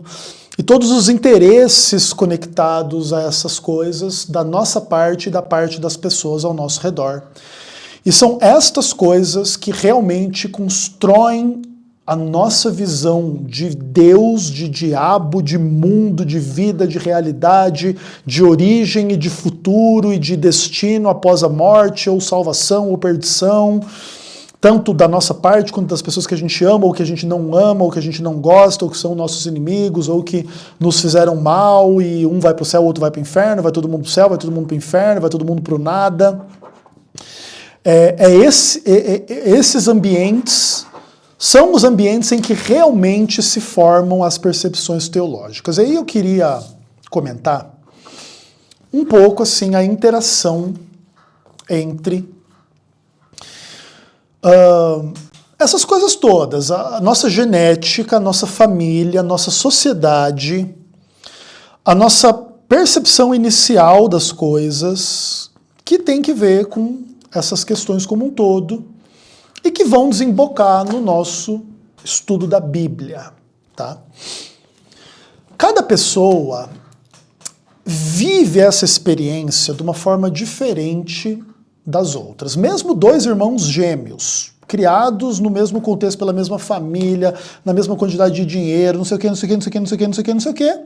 e todos os interesses conectados a essas coisas da nossa parte e da parte das pessoas ao nosso redor. E são estas coisas que realmente constroem a nossa visão de Deus, de diabo, de mundo, de vida, de realidade, de origem e de futuro e de destino após a morte, ou salvação ou perdição, tanto da nossa parte quanto das pessoas que a gente ama, ou que a gente não ama, ou que a gente não gosta, ou que são nossos inimigos, ou que nos fizeram mal, e um vai para o céu, o outro vai para o inferno, vai todo mundo para o céu, vai todo mundo para o inferno, vai todo mundo para o nada. Esses ambientes são os ambientes em que realmente se formam as percepções teológicas. E aí eu queria comentar um pouco assim a interação entre essas coisas todas, a nossa genética, a nossa família, a nossa sociedade, a nossa percepção inicial das coisas, que tem que ver com essas questões como um todo e que vão desembocar no nosso estudo da Bíblia, tá? Cada pessoa vive essa experiência de uma forma diferente das outras. Mesmo dois irmãos gêmeos, criados no mesmo contexto, pela mesma família, na mesma quantidade de dinheiro, não sei o que, não sei o que, não sei o que, não sei o que, não sei o que, não sei o que.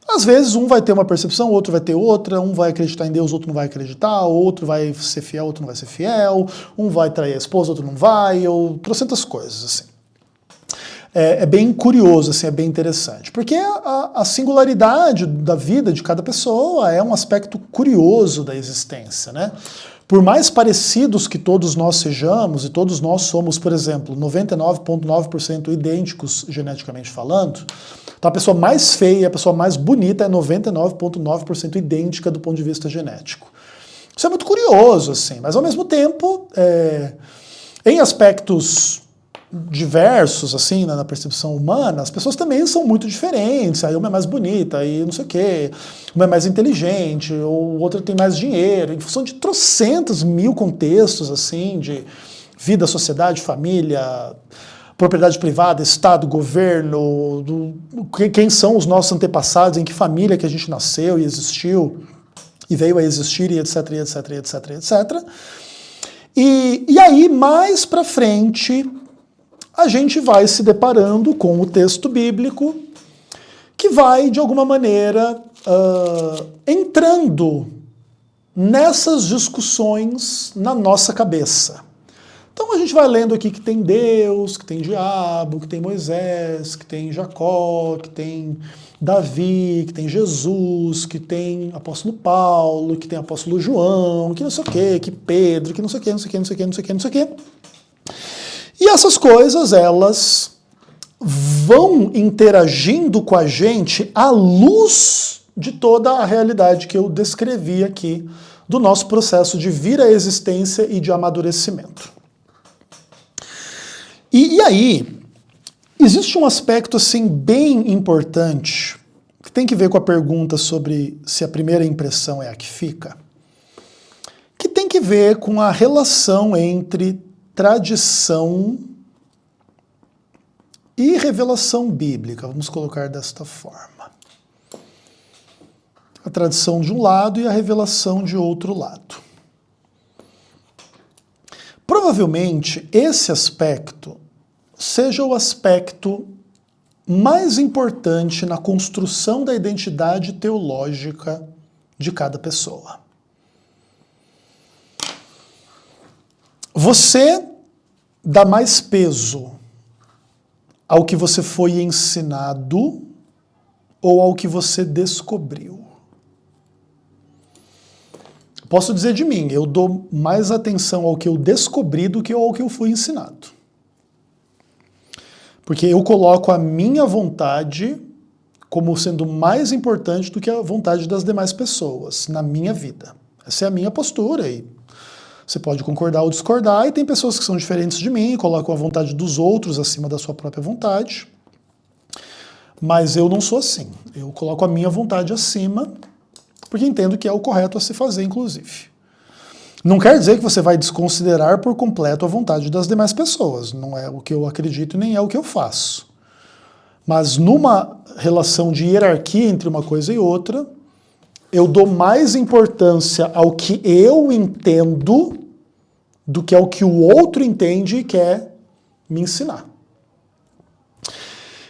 Às vezes um vai ter uma percepção, o outro vai ter outra, um vai acreditar em Deus, outro não vai acreditar, o outro vai ser fiel, outro não vai ser fiel, um vai trair a esposa, outro não vai, ou trocentas coisas, assim. É bem curioso, assim, é bem interessante, porque a singularidade da vida de cada pessoa é um aspecto curioso da existência, né? Por mais parecidos que todos nós sejamos, e todos nós somos, por exemplo, 99,9% idênticos geneticamente falando, então a pessoa mais feia, a pessoa mais bonita é 99,9% idêntica do ponto de vista genético. Isso é muito curioso, assim, mas ao mesmo tempo, em aspectos diversos, assim, na percepção humana, as pessoas também são muito diferentes. Aí uma é mais bonita, aí não sei o quê, uma é mais inteligente, ou outra tem mais dinheiro, em função de trocentos mil contextos, assim, de vida, sociedade, família, propriedade privada, Estado, governo, quem são os nossos antepassados, em que família que a gente nasceu e existiu, e veio a existir, e etc, e etc, e etc, e etc. E aí, mais pra frente, a gente vai se deparando com o texto bíblico que vai, de alguma maneira, entrando nessas discussões na nossa cabeça. Então a gente vai lendo aqui que tem Deus, que tem diabo, que tem Moisés, que tem Jacó, que tem Davi, que tem Jesus, que tem apóstolo Paulo, que tem apóstolo João, que não sei o quê, que Pedro, que não sei o quê, não sei o quê, não sei o quê, não sei o quê, não sei o quê. E essas coisas, elas vão interagindo com a gente à luz de toda a realidade que eu descrevi aqui do nosso processo de vir à existência e de amadurecimento. E aí, existe um aspecto assim bem importante que tem que ver com a pergunta sobre se a primeira impressão é a que fica, que tem que ver com a relação entre tradição e revelação bíblica, vamos colocar desta forma. A tradição de um lado e a revelação de outro lado. Provavelmente esse aspecto seja o aspecto mais importante na construção da identidade teológica de cada pessoa. Você dá mais peso ao que você foi ensinado ou ao que você descobriu? Posso dizer de mim, eu dou mais atenção ao que eu descobri do que ao que eu fui ensinado. Porque eu coloco a minha vontade como sendo mais importante do que a vontade das demais pessoas na minha vida. Essa é a minha postura aí. Você pode concordar ou discordar, e tem pessoas que são diferentes de mim e colocam a vontade dos outros acima da sua própria vontade. Mas eu não sou assim. Eu coloco a minha vontade acima, porque entendo que é o correto a se fazer, inclusive. Não quer dizer que você vai desconsiderar por completo a vontade das demais pessoas. Não é o que eu acredito, nem é o que eu faço. Mas numa relação de hierarquia entre uma coisa e outra, eu dou mais importância ao que eu entendo do que ao que o outro entende e quer me ensinar.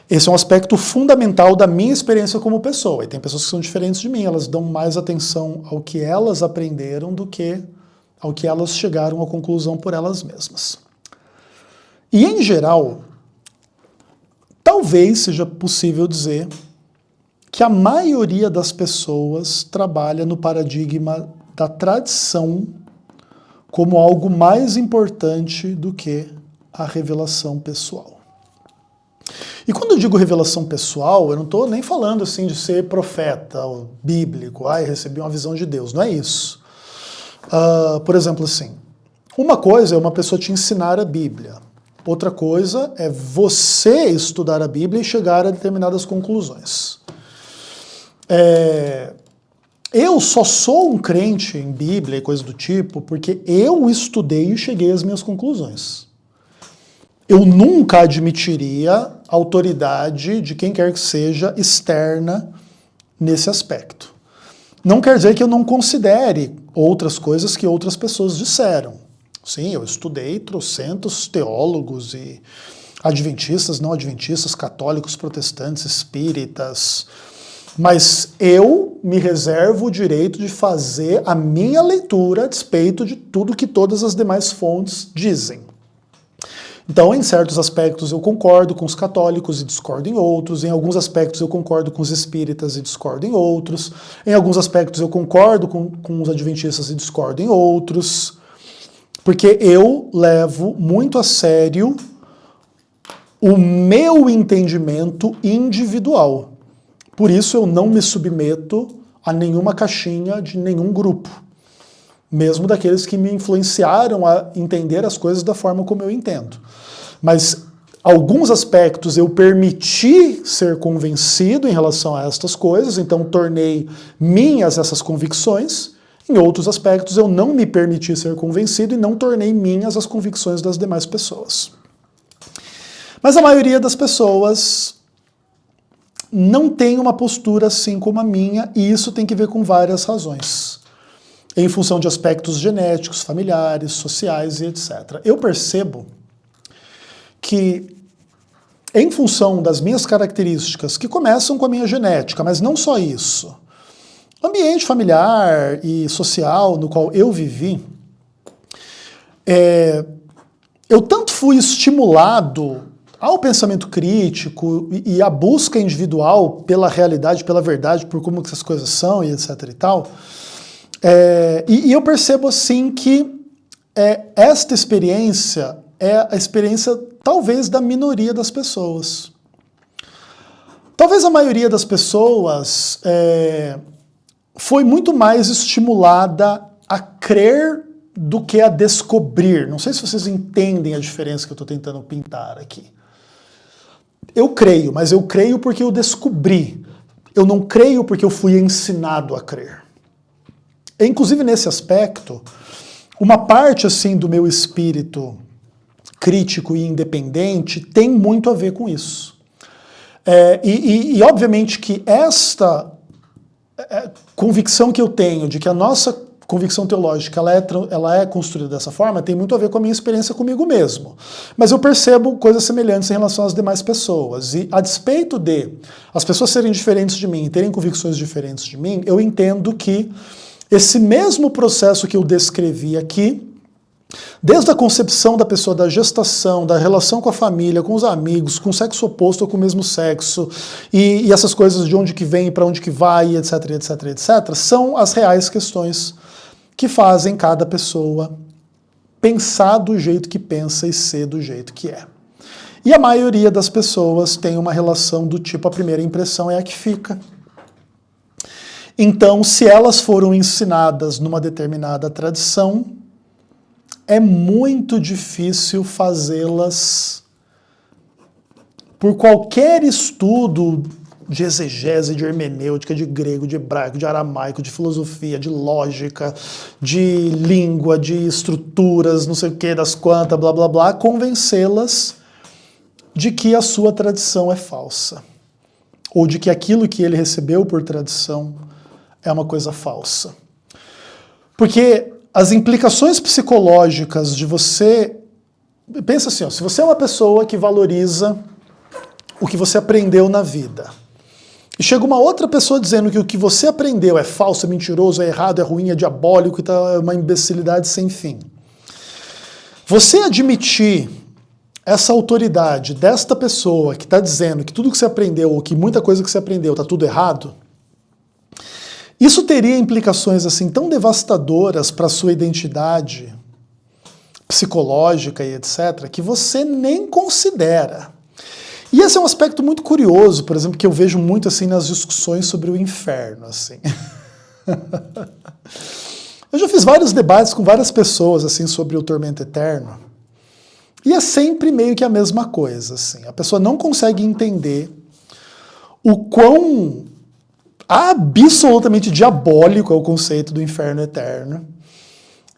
Esse é um aspecto fundamental da minha experiência como pessoa. E tem pessoas que são diferentes de mim, elas dão mais atenção ao que elas aprenderam do que ao que elas chegaram à conclusão por elas mesmas. E, em geral, talvez seja possível dizer que a maioria das pessoas trabalha no paradigma da tradição como algo mais importante do que a revelação pessoal. E quando eu digo revelação pessoal, eu não estou nem falando assim de ser profeta ou bíblico, recebi uma visão de Deus, não é isso. Por exemplo, assim, uma coisa é uma pessoa te ensinar a Bíblia, outra coisa é você estudar a Bíblia e chegar a determinadas conclusões. Eu só sou um crente em Bíblia e coisa do tipo porque eu estudei e cheguei às minhas conclusões. Eu nunca admitiria autoridade de quem quer que seja externa nesse aspecto. Não quer dizer que eu não considere outras coisas que outras pessoas disseram. Sim, eu estudei trocentos teólogos e adventistas, não adventistas, católicos, protestantes, espíritas, mas eu me reservo o direito de fazer a minha leitura a despeito de tudo que todas as demais fontes dizem. Então, em certos aspectos eu concordo com os católicos e discordo em outros, em alguns aspectos eu concordo com os espíritas e discordo em outros, em alguns aspectos eu concordo com os adventistas e discordo em outros, porque eu levo muito a sério o meu entendimento individual. Por isso eu não me submeto a nenhuma caixinha de nenhum grupo, mesmo daqueles que me influenciaram a entender as coisas da forma como eu entendo. Mas alguns aspectos eu permiti ser convencido em relação a estas coisas, então tornei minhas essas convicções. Em outros aspectos eu não me permiti ser convencido e não tornei minhas as convicções das demais pessoas. Mas a maioria das pessoas não tem uma postura assim como a minha, e isso tem que ver com várias razões, em função de aspectos genéticos, familiares, sociais e etc. Eu percebo que, em função das minhas características, que começam com a minha genética, mas não só isso, o ambiente familiar e social no qual eu vivi, eu tanto fui estimulado ao pensamento crítico e à busca individual pela realidade, pela verdade, por como essas coisas são e etc e tal, e eu percebo assim que esta experiência é a experiência talvez da minoria das pessoas. Talvez a maioria das pessoas foi muito mais estimulada a crer do que a descobrir. Não sei se vocês entendem a diferença que eu estou tentando pintar aqui. Eu creio, mas eu creio porque eu descobri. Eu não creio porque eu fui ensinado a crer. Inclusive nesse aspecto, uma parte assim do meu espírito crítico e independente tem muito a ver com isso. E obviamente que esta convicção que eu tenho de que a nossa convicção teológica ela é construída dessa forma tem muito a ver com a minha experiência comigo mesmo. Mas eu percebo coisas semelhantes em relação às demais pessoas. E a despeito de as pessoas serem diferentes de mim, terem convicções diferentes de mim, eu entendo que esse mesmo processo que eu descrevi aqui, desde a concepção da pessoa, da gestação, da relação com a família, com os amigos, com o sexo oposto ou com o mesmo sexo, e essas coisas de onde que vem, para onde que vai, etc, etc, etc, são as reais questões que fazem cada pessoa pensar do jeito que pensa e ser do jeito que é. E a maioria das pessoas tem uma relação do tipo, a primeira impressão é a que fica. Então, se elas foram ensinadas numa determinada tradição, é muito difícil fazê-las, por qualquer estudo de exegese, de hermenêutica, de grego, de hebraico, de aramaico, de filosofia, de lógica, de língua, de estruturas, não sei o que, das quantas, blá blá blá, convencê-las de que a sua tradição é falsa. Ou de que aquilo que ele recebeu por tradição é uma coisa falsa. Porque as implicações psicológicas de você... Pensa assim, ó, se você é uma pessoa que valoriza o que você aprendeu na vida, e chega uma outra pessoa dizendo que o que você aprendeu é falso, é mentiroso, é errado, é ruim, é diabólico, é uma imbecilidade sem fim. Você admitir essa autoridade desta pessoa que está dizendo que tudo que você aprendeu, ou que muita coisa que você aprendeu está tudo errado, isso teria implicações assim tão devastadoras para a sua identidade psicológica e etc., que você nem considera. E esse é um aspecto muito curioso, por exemplo, que eu vejo muito assim nas discussões sobre o inferno. Assim. Eu já fiz vários debates com várias pessoas assim sobre o tormento eterno, e é sempre meio que a mesma coisa. Assim. A pessoa não consegue entender o quão absolutamente diabólico é o conceito do inferno eterno.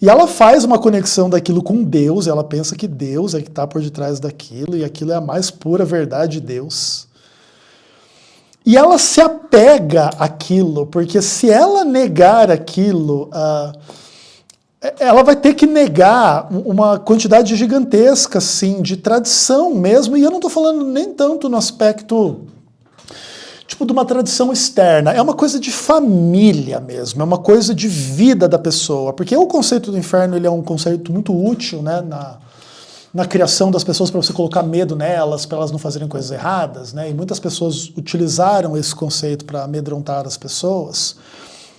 E ela faz uma conexão daquilo com Deus, ela pensa que Deus é que está por detrás daquilo, e aquilo é a mais pura verdade de Deus. E ela se apega àquilo, porque se ela negar aquilo, ela vai ter que negar uma quantidade gigantesca, assim, de tradição mesmo, e eu não estou falando nem tanto no aspecto tipo de uma tradição externa, é uma coisa de família mesmo, é uma coisa de vida da pessoa, porque o conceito do inferno ele é um conceito muito útil, né, na criação das pessoas, para você colocar medo nelas, para elas não fazerem coisas erradas, né, e muitas pessoas utilizaram esse conceito para amedrontar as pessoas,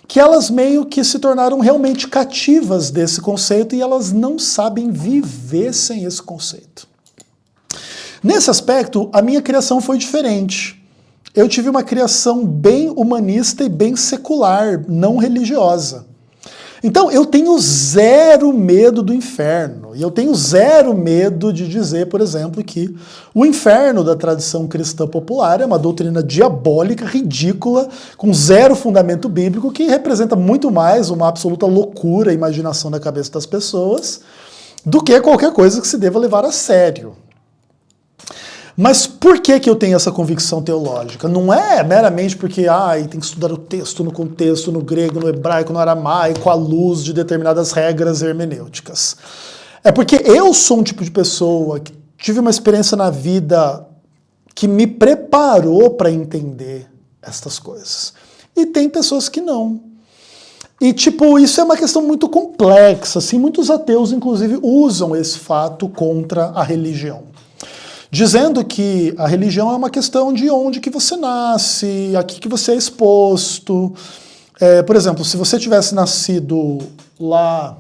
que elas meio que se tornaram realmente cativas desse conceito e elas não sabem viver sem esse conceito. Nesse aspecto, a minha criação foi diferente. Eu tive uma criação bem humanista e bem secular, não religiosa. Então, eu tenho zero medo do inferno. E eu tenho zero medo de dizer, por exemplo, que o inferno da tradição cristã popular é uma doutrina diabólica, ridícula, com zero fundamento bíblico, que representa muito mais uma absoluta loucura, imaginação da cabeça das pessoas, do que qualquer coisa que se deva levar a sério. Mas por que eu tenho essa convicção teológica? Não é meramente porque tem que estudar o texto no contexto, no grego, no hebraico, no aramaico, à luz de determinadas regras hermenêuticas. É porque eu sou um tipo de pessoa que tive uma experiência na vida que me preparou para entender estas coisas. E tem pessoas que não. E, isso é uma questão muito complexa. Assim, muitos ateus, inclusive, usam esse fato contra a religião, dizendo que a religião é uma questão de onde que você nasce, aqui que você é exposto. Por exemplo, se você tivesse nascido lá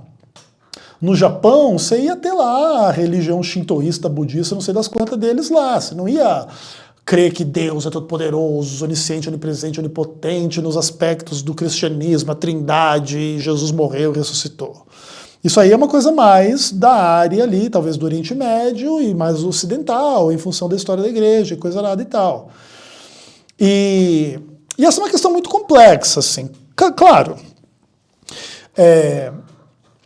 no Japão, você ia ter lá a religião shintoísta, budista, não sei das quantas deles lá. Você não ia crer que Deus é todo-poderoso, onisciente, onipresente, onipotente nos aspectos do cristianismo, a trindade, Jesus morreu e ressuscitou. Isso aí é uma coisa mais da área ali, talvez do Oriente Médio e mais ocidental, em função da história da igreja e coisa nada e tal. E essa é uma questão muito complexa, assim. Claro,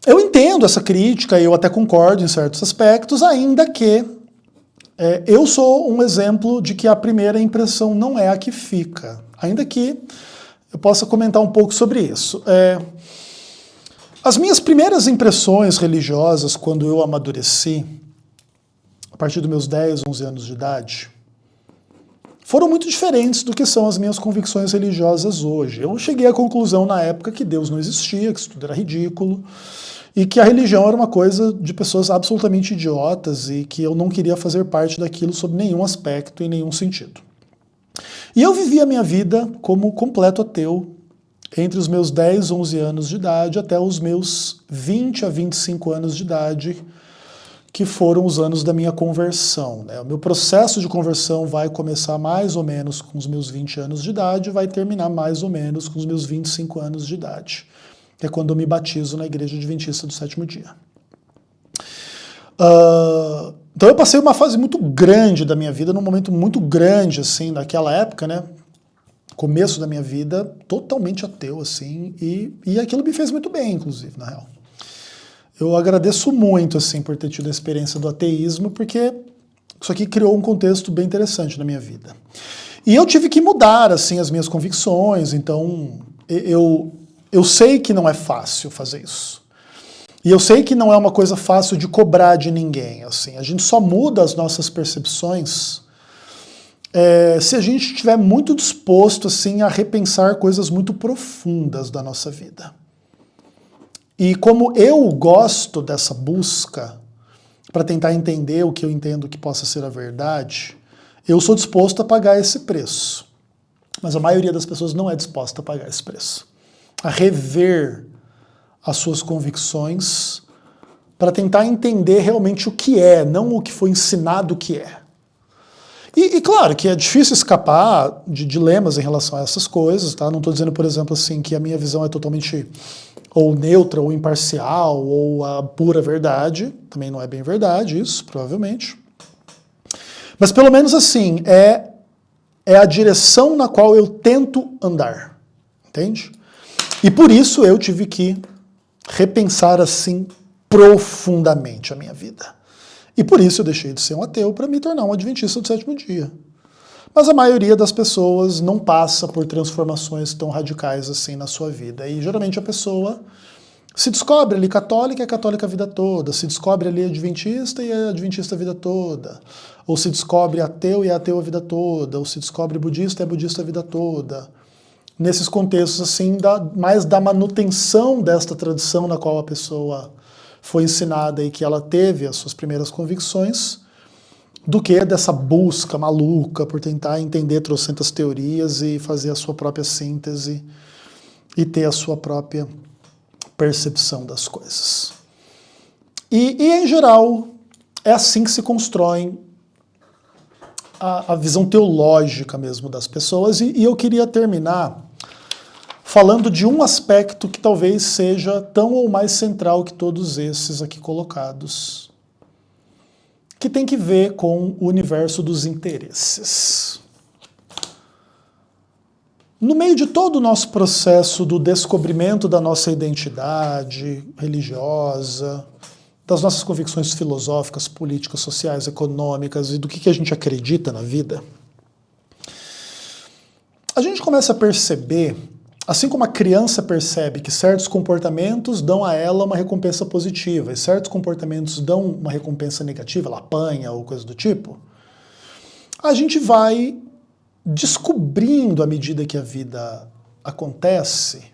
eu entendo essa crítica, eu até concordo em certos aspectos, ainda que eu sou um exemplo de que a primeira impressão não é a que fica. Ainda que eu possa comentar um pouco sobre isso. As minhas primeiras impressões religiosas, quando eu amadureci, a partir dos meus 10, 11 anos de idade, foram muito diferentes do que são as minhas convicções religiosas hoje. Eu cheguei à conclusão na época que Deus não existia, que isso tudo era ridículo, e que a religião era uma coisa de pessoas absolutamente idiotas e que eu não queria fazer parte daquilo sob nenhum aspecto e nenhum sentido. E eu vivi a minha vida como completo ateu, entre os meus 10, 11 anos de idade até os meus 20 a 25 anos de idade, que foram os anos da minha conversão. Né? O meu processo de conversão vai começar mais ou menos com os meus 20 anos de idade e vai terminar mais ou menos com os meus 25 anos de idade, que é quando eu me batizo na Igreja Adventista do Sétimo Dia. Então eu passei uma fase muito grande da minha vida, num momento muito grande, assim, naquela época, né? Começo da minha vida, totalmente ateu, assim, e aquilo me fez muito bem, inclusive, na real. Eu agradeço muito, assim, por ter tido a experiência do ateísmo, porque isso aqui criou um contexto bem interessante na minha vida. E eu tive que mudar, assim, as minhas convicções, então eu sei que não é fácil fazer isso. E eu sei que não é uma coisa fácil de cobrar de ninguém, assim. A gente só muda as nossas percepções se a gente estiver muito disposto assim, a repensar coisas muito profundas da nossa vida. E como eu gosto dessa busca, para tentar entender o que eu entendo que possa ser a verdade, eu sou disposto a pagar esse preço. Mas a maioria das pessoas não é disposta a pagar esse preço. A rever as suas convicções para tentar entender realmente o que é, não o que foi ensinado que é. E claro que é difícil escapar de dilemas em relação a essas coisas, tá? Não estou dizendo, por exemplo, assim, que a minha visão é totalmente ou neutra, ou imparcial, ou a pura verdade. Também não é bem verdade isso, provavelmente. Mas pelo menos assim, é a direção na qual eu tento andar, entende? E por isso eu tive que repensar assim profundamente a minha vida. E por isso eu deixei de ser um ateu para me tornar um adventista do sétimo dia. Mas a maioria das pessoas não passa por transformações tão radicais assim na sua vida. E geralmente a pessoa se descobre ali católica e é católica a vida toda, se descobre ali adventista e é adventista a vida toda, ou se descobre ateu e é ateu a vida toda, ou se descobre budista e é budista a vida toda. Nesses contextos assim, mais da manutenção desta tradição na qual a pessoa foi ensinada e que ela teve as suas primeiras convicções, do que dessa busca maluca por tentar entender trocentas teorias e fazer a sua própria síntese e ter a sua própria percepção das coisas. E em geral, é assim que se constrói a visão teológica mesmo das pessoas. E eu queria terminar falando de um aspecto que talvez seja tão ou mais central que todos esses aqui colocados, que tem que ver com o universo dos interesses. No meio de todo o nosso processo do descobrimento da nossa identidade religiosa, das nossas convicções filosóficas, políticas, sociais, econômicas e do que a gente acredita na vida, a gente começa a perceber, assim como a criança percebe que certos comportamentos dão a ela uma recompensa positiva e certos comportamentos dão uma recompensa negativa, ela apanha ou coisa do tipo, a gente vai descobrindo à medida que a vida acontece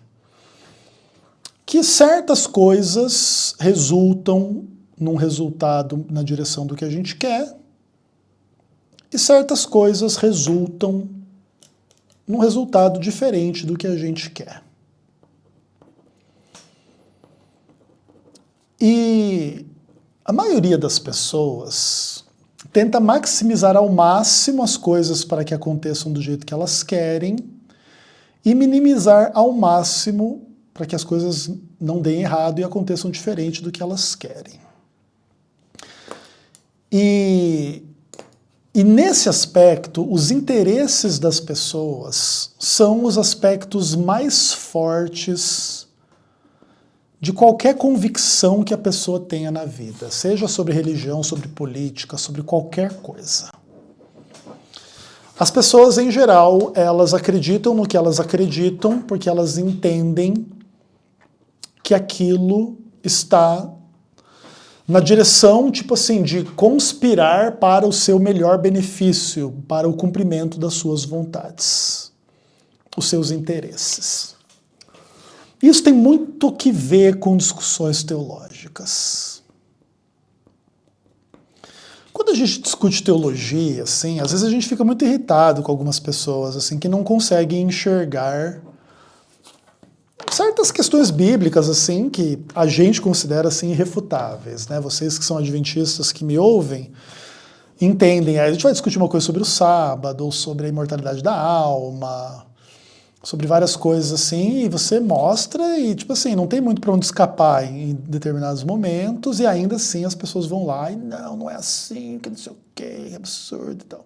que certas coisas resultam num resultado na direção do que a gente quer e certas coisas resultam num resultado diferente do que a gente quer. E a maioria das pessoas tenta maximizar ao máximo as coisas para que aconteçam do jeito que elas querem e minimizar ao máximo para que as coisas não deem errado e aconteçam diferente do que elas querem. E nesse aspecto, os interesses das pessoas são os aspectos mais fortes de qualquer convicção que a pessoa tenha na vida, seja sobre religião, sobre política, sobre qualquer coisa. As pessoas, em geral, elas acreditam no que elas acreditam porque elas entendem que aquilo está na direção, tipo assim, de conspirar para o seu melhor benefício, para o cumprimento das suas vontades, os seus interesses. Isso tem muito que ver com discussões teológicas. Quando a gente discute teologia, assim, às vezes a gente fica muito irritado com algumas pessoas assim, que não conseguem enxergar certas questões bíblicas assim, que a gente considera assim, irrefutáveis. Né? Vocês que são adventistas que me ouvem, entendem. Aí a gente vai discutir uma coisa sobre o sábado, ou sobre a imortalidade da alma, sobre várias coisas assim, e você mostra e, tipo assim, não tem muito para onde escapar em determinados momentos, e ainda assim as pessoas vão lá e não é assim, que não sei o que, absurdo e tal.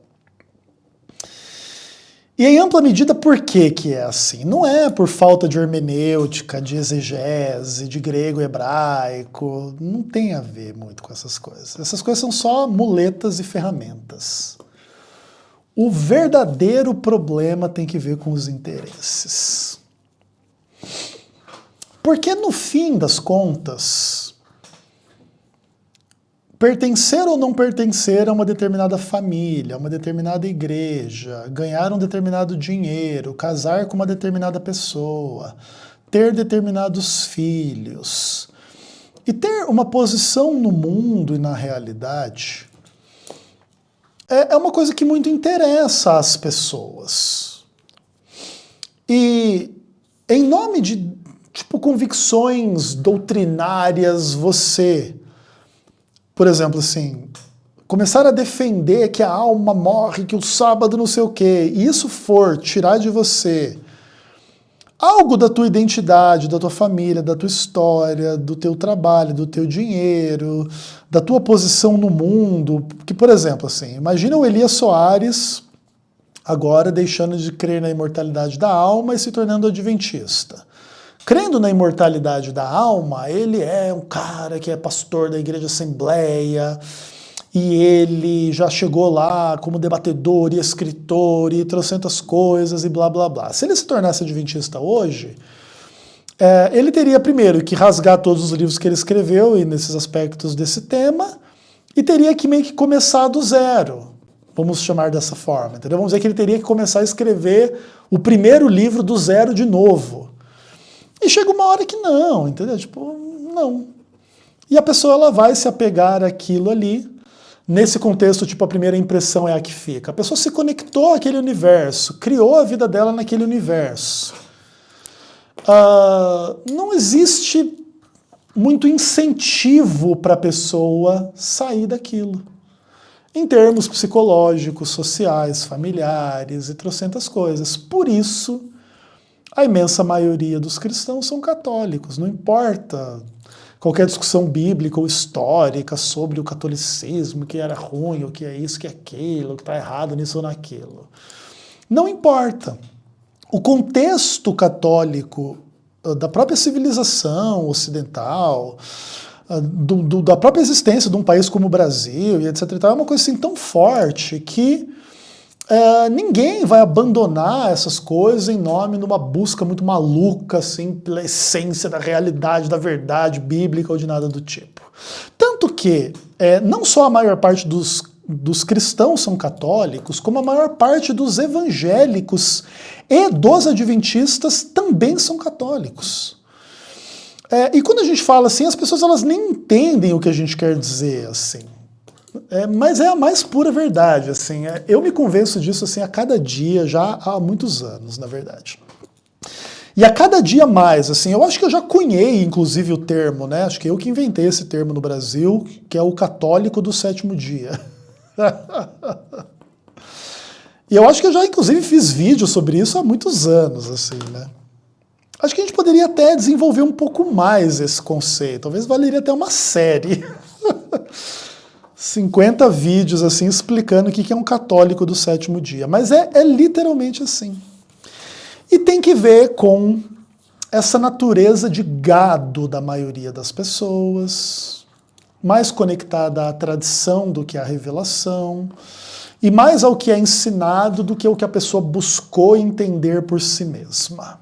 E em ampla medida, por que é assim? Não é por falta de hermenêutica, de exegese, de grego e hebraico, não tem a ver muito com essas coisas. Essas coisas são só muletas e ferramentas. O verdadeiro problema tem que ver com os interesses. Porque no fim das contas, pertencer ou não pertencer a uma determinada família, a uma determinada igreja, ganhar um determinado dinheiro, casar com uma determinada pessoa, ter determinados filhos, E ter uma posição no mundo e na realidade é uma coisa que muito interessa às pessoas. E em nome de, tipo, convicções doutrinárias, você, por exemplo, assim, começar a defender que a alma morre, que o sábado não sei o quê, e isso for tirar de você algo da tua identidade, da tua família, da tua história, do teu trabalho, do teu dinheiro, da tua posição no mundo. Que, por exemplo, assim, imagina o Elias Soares agora deixando de crer na imortalidade da alma e se tornando adventista. Crendo na imortalidade da alma, ele é um cara que é pastor da Igreja Assembleia, e ele já chegou lá como debatedor e escritor e trocentas coisas e blá blá blá. Se ele se tornasse adventista hoje, ele teria primeiro que rasgar todos os livros que ele escreveu e nesses aspectos desse tema, e teria que meio que começar do zero, vamos chamar dessa forma, entendeu? Vamos dizer que ele teria que começar a escrever o primeiro livro do zero de novo. E chega uma hora que não, entendeu? Tipo, não. E a pessoa ela vai se apegar àquilo ali. Nesse contexto, tipo, a primeira impressão é a que fica. A pessoa se conectou àquele universo, criou a vida dela naquele universo. Não existe muito incentivo para a pessoa sair daquilo. Em termos psicológicos, sociais, familiares e trocentas coisas. Por isso, a imensa maioria dos cristãos são católicos, não importa qualquer discussão bíblica ou histórica sobre o catolicismo, que era ruim, o que é isso, que é aquilo, que está errado nisso ou naquilo. Não importa. O contexto católico da própria civilização ocidental, da própria existência de um país como o Brasil, e etc. É uma coisa assim tão forte que ninguém vai abandonar essas coisas em nome de uma busca muito maluca, assim, pela essência da realidade, da verdade bíblica ou de nada do tipo. Tanto que não só a maior parte dos cristãos são católicos, como a maior parte dos evangélicos e dos adventistas também são católicos. E quando a gente fala assim, as pessoas elas nem entendem o que a gente quer dizer, assim. Mas é a mais pura verdade, assim. Eu me convenço disso assim, a cada dia, já há muitos anos, na verdade. E a cada dia mais, assim, eu acho que eu já cunhei, inclusive, o termo, né? Acho que eu que inventei esse termo no Brasil, que é o católico do sétimo dia. E eu acho que eu já, inclusive, fiz vídeo sobre isso há muitos anos, assim, né? Acho que a gente poderia até desenvolver um pouco mais esse conceito. Talvez valeria até uma série. 50 vídeos assim explicando o que é um católico do sétimo dia. Mas é literalmente assim. E tem que ver com essa natureza de gado da maioria das pessoas, mais conectada à tradição do que à revelação, e mais ao que é ensinado do que ao que a pessoa buscou entender por si mesma.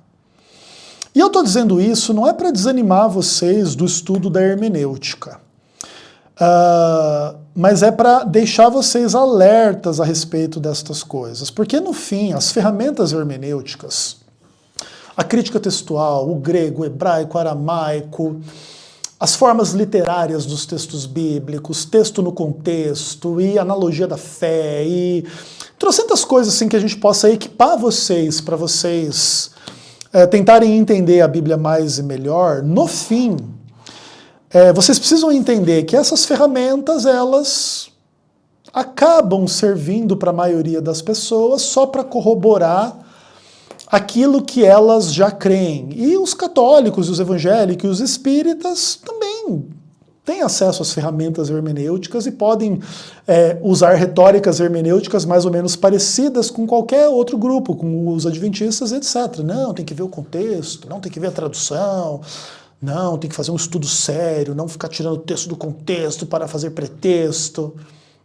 E eu estou dizendo isso não é para desanimar vocês do estudo da hermenêutica. Mas é para deixar vocês alertas a respeito destas coisas. Porque, no fim, as ferramentas hermenêuticas, a crítica textual, o grego, o hebraico, o aramaico, as formas literárias dos textos bíblicos, texto no contexto e analogia da fé e trocentas coisas assim que a gente possa equipar vocês para vocês tentarem entender a Bíblia mais e melhor, no fim, vocês precisam entender que essas ferramentas, elas acabam servindo para a maioria das pessoas só para corroborar aquilo que elas já creem. E os católicos, os evangélicos e os espíritas também têm acesso às ferramentas hermenêuticas e podem usar retóricas hermenêuticas mais ou menos parecidas com qualquer outro grupo, com os adventistas, etc. Não, tem que ver o contexto, não tem que ver a tradução, não, tem que fazer um estudo sério, não ficar tirando o texto do contexto para fazer pretexto.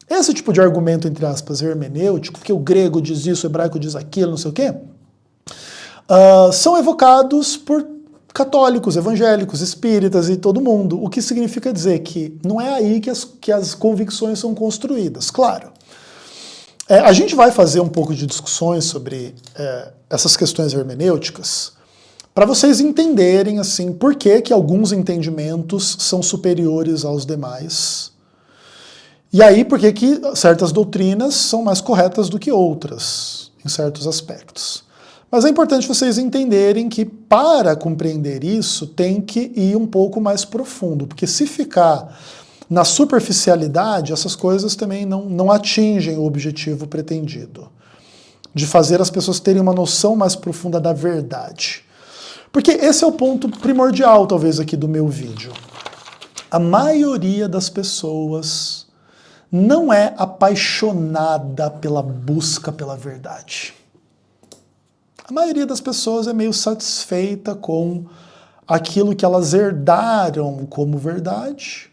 Esse tipo de argumento, entre aspas, hermenêutico, porque o grego diz isso, o hebraico diz aquilo, não sei o quê, são evocados por católicos, evangélicos, espíritas e todo mundo, o que significa dizer que não é aí que as convicções são construídas, claro. A gente vai fazer um pouco de discussões sobre essas questões hermenêuticas, para vocês entenderem assim, por que que alguns entendimentos são superiores aos demais. E aí, por que que certas doutrinas são mais corretas do que outras, em certos aspectos. Mas é importante vocês entenderem que, para compreender isso, tem que ir um pouco mais profundo, porque se ficar na superficialidade, essas coisas também não atingem o objetivo pretendido, de fazer as pessoas terem uma noção mais profunda da verdade. Porque esse é o ponto primordial, talvez, aqui do meu vídeo. A maioria das pessoas não é apaixonada pela busca pela verdade. A maioria das pessoas é meio satisfeita com aquilo que elas herdaram como verdade.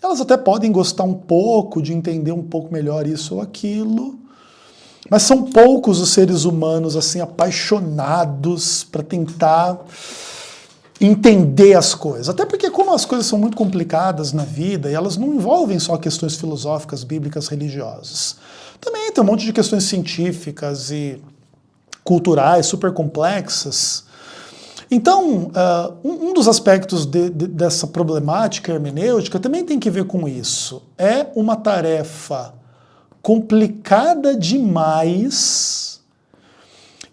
Elas até podem gostar um pouco de entender um pouco melhor isso ou aquilo, mas são poucos os seres humanos assim apaixonados para tentar entender as coisas. Até porque, como as coisas são muito complicadas na vida, e elas não envolvem só questões filosóficas, bíblicas, religiosas. Também tem um monte de questões científicas e culturais super complexas. Então, um dos aspectos dessa problemática hermenêutica também tem que ver com isso. É uma tarefa complicada demais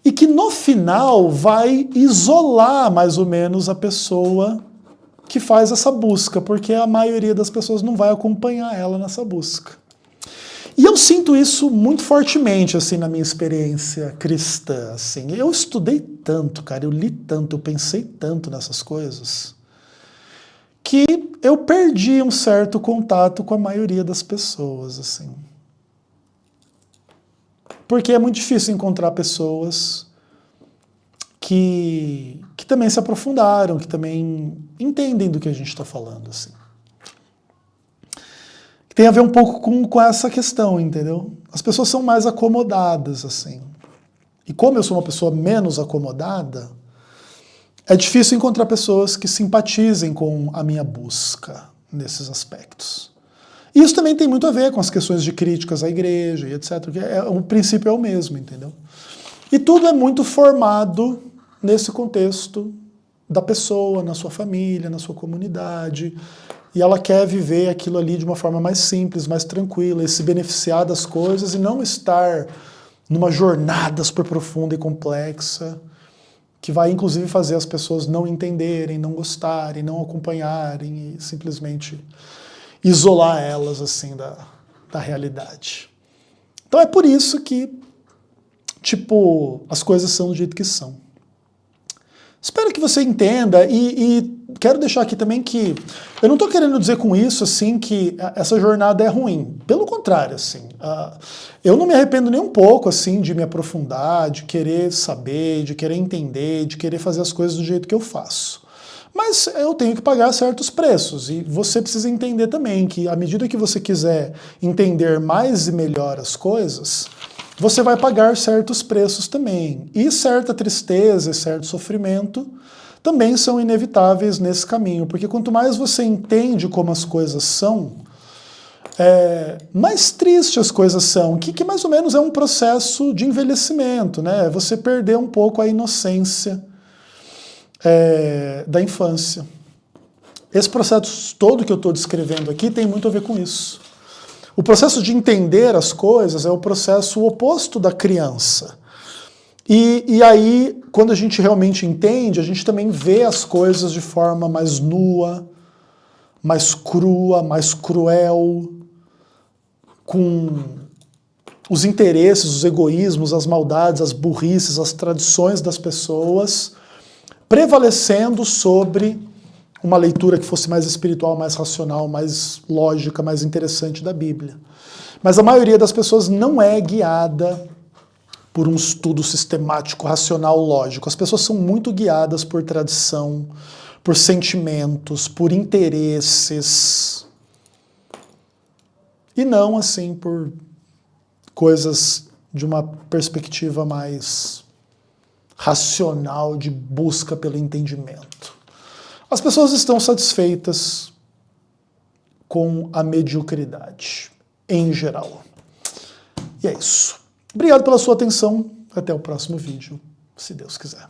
e que no final vai isolar mais ou menos a pessoa que faz essa busca, porque a maioria das pessoas não vai acompanhar ela nessa busca. E eu sinto isso muito fortemente, assim, na minha experiência cristã, assim. Eu estudei tanto, cara, eu li tanto, eu pensei tanto nessas coisas, que eu perdi um certo contato com a maioria das pessoas, assim. Porque é muito difícil encontrar pessoas que também se aprofundaram, que também entendem do que a gente está falando, assim. Tem a ver um pouco com essa questão, entendeu? As pessoas são mais acomodadas, assim. E como eu sou uma pessoa menos acomodada, é difícil encontrar pessoas que simpatizem com a minha busca nesses aspectos. E isso também tem muito a ver com as questões de críticas à igreja e etc. Porque o princípio é o mesmo, entendeu? E tudo é muito formado nesse contexto da pessoa, na sua família, na sua comunidade. E ela quer viver aquilo ali de uma forma mais simples, mais tranquila, e se beneficiar das coisas e não estar numa jornada super profunda e complexa, que vai inclusive fazer as pessoas não entenderem, não gostarem, não acompanharem e simplesmente isolar elas assim da realidade. Então é por isso que, tipo, as coisas são do jeito que são. Espero que você entenda e quero deixar aqui também que eu não estou querendo dizer com isso assim que essa jornada é ruim. Pelo contrário, assim, eu não me arrependo nem um pouco assim de me aprofundar, de querer saber, de querer entender, de querer fazer as coisas do jeito que eu faço. Mas eu tenho que pagar certos preços e você precisa entender também que à medida que você quiser entender mais e melhor as coisas, você vai pagar certos preços também. E certa tristeza e certo sofrimento também são inevitáveis nesse caminho, porque quanto mais você entende como as coisas são, mais tristes as coisas são, que mais ou menos é um processo de envelhecimento, né? Você perder um pouco a inocência da infância. Esse processo todo que eu estou descrevendo aqui tem muito a ver com isso. O processo de entender as coisas é o processo oposto da criança. E aí, quando a gente realmente entende, a gente também vê as coisas de forma mais nua, mais crua, mais cruel, com os interesses, os egoísmos, as maldades, as burrices, as tradições das pessoas prevalecendo sobre uma leitura que fosse mais espiritual, mais racional, mais lógica, mais interessante da Bíblia. Mas a maioria das pessoas não é guiada por um estudo sistemático, racional, lógico. As pessoas são muito guiadas por tradição, por sentimentos, por interesses. E não, assim, por coisas de uma perspectiva mais racional, de busca pelo entendimento. As pessoas estão satisfeitas com a mediocridade, em geral. E é isso. Obrigado pela sua atenção. Até o próximo vídeo, se Deus quiser.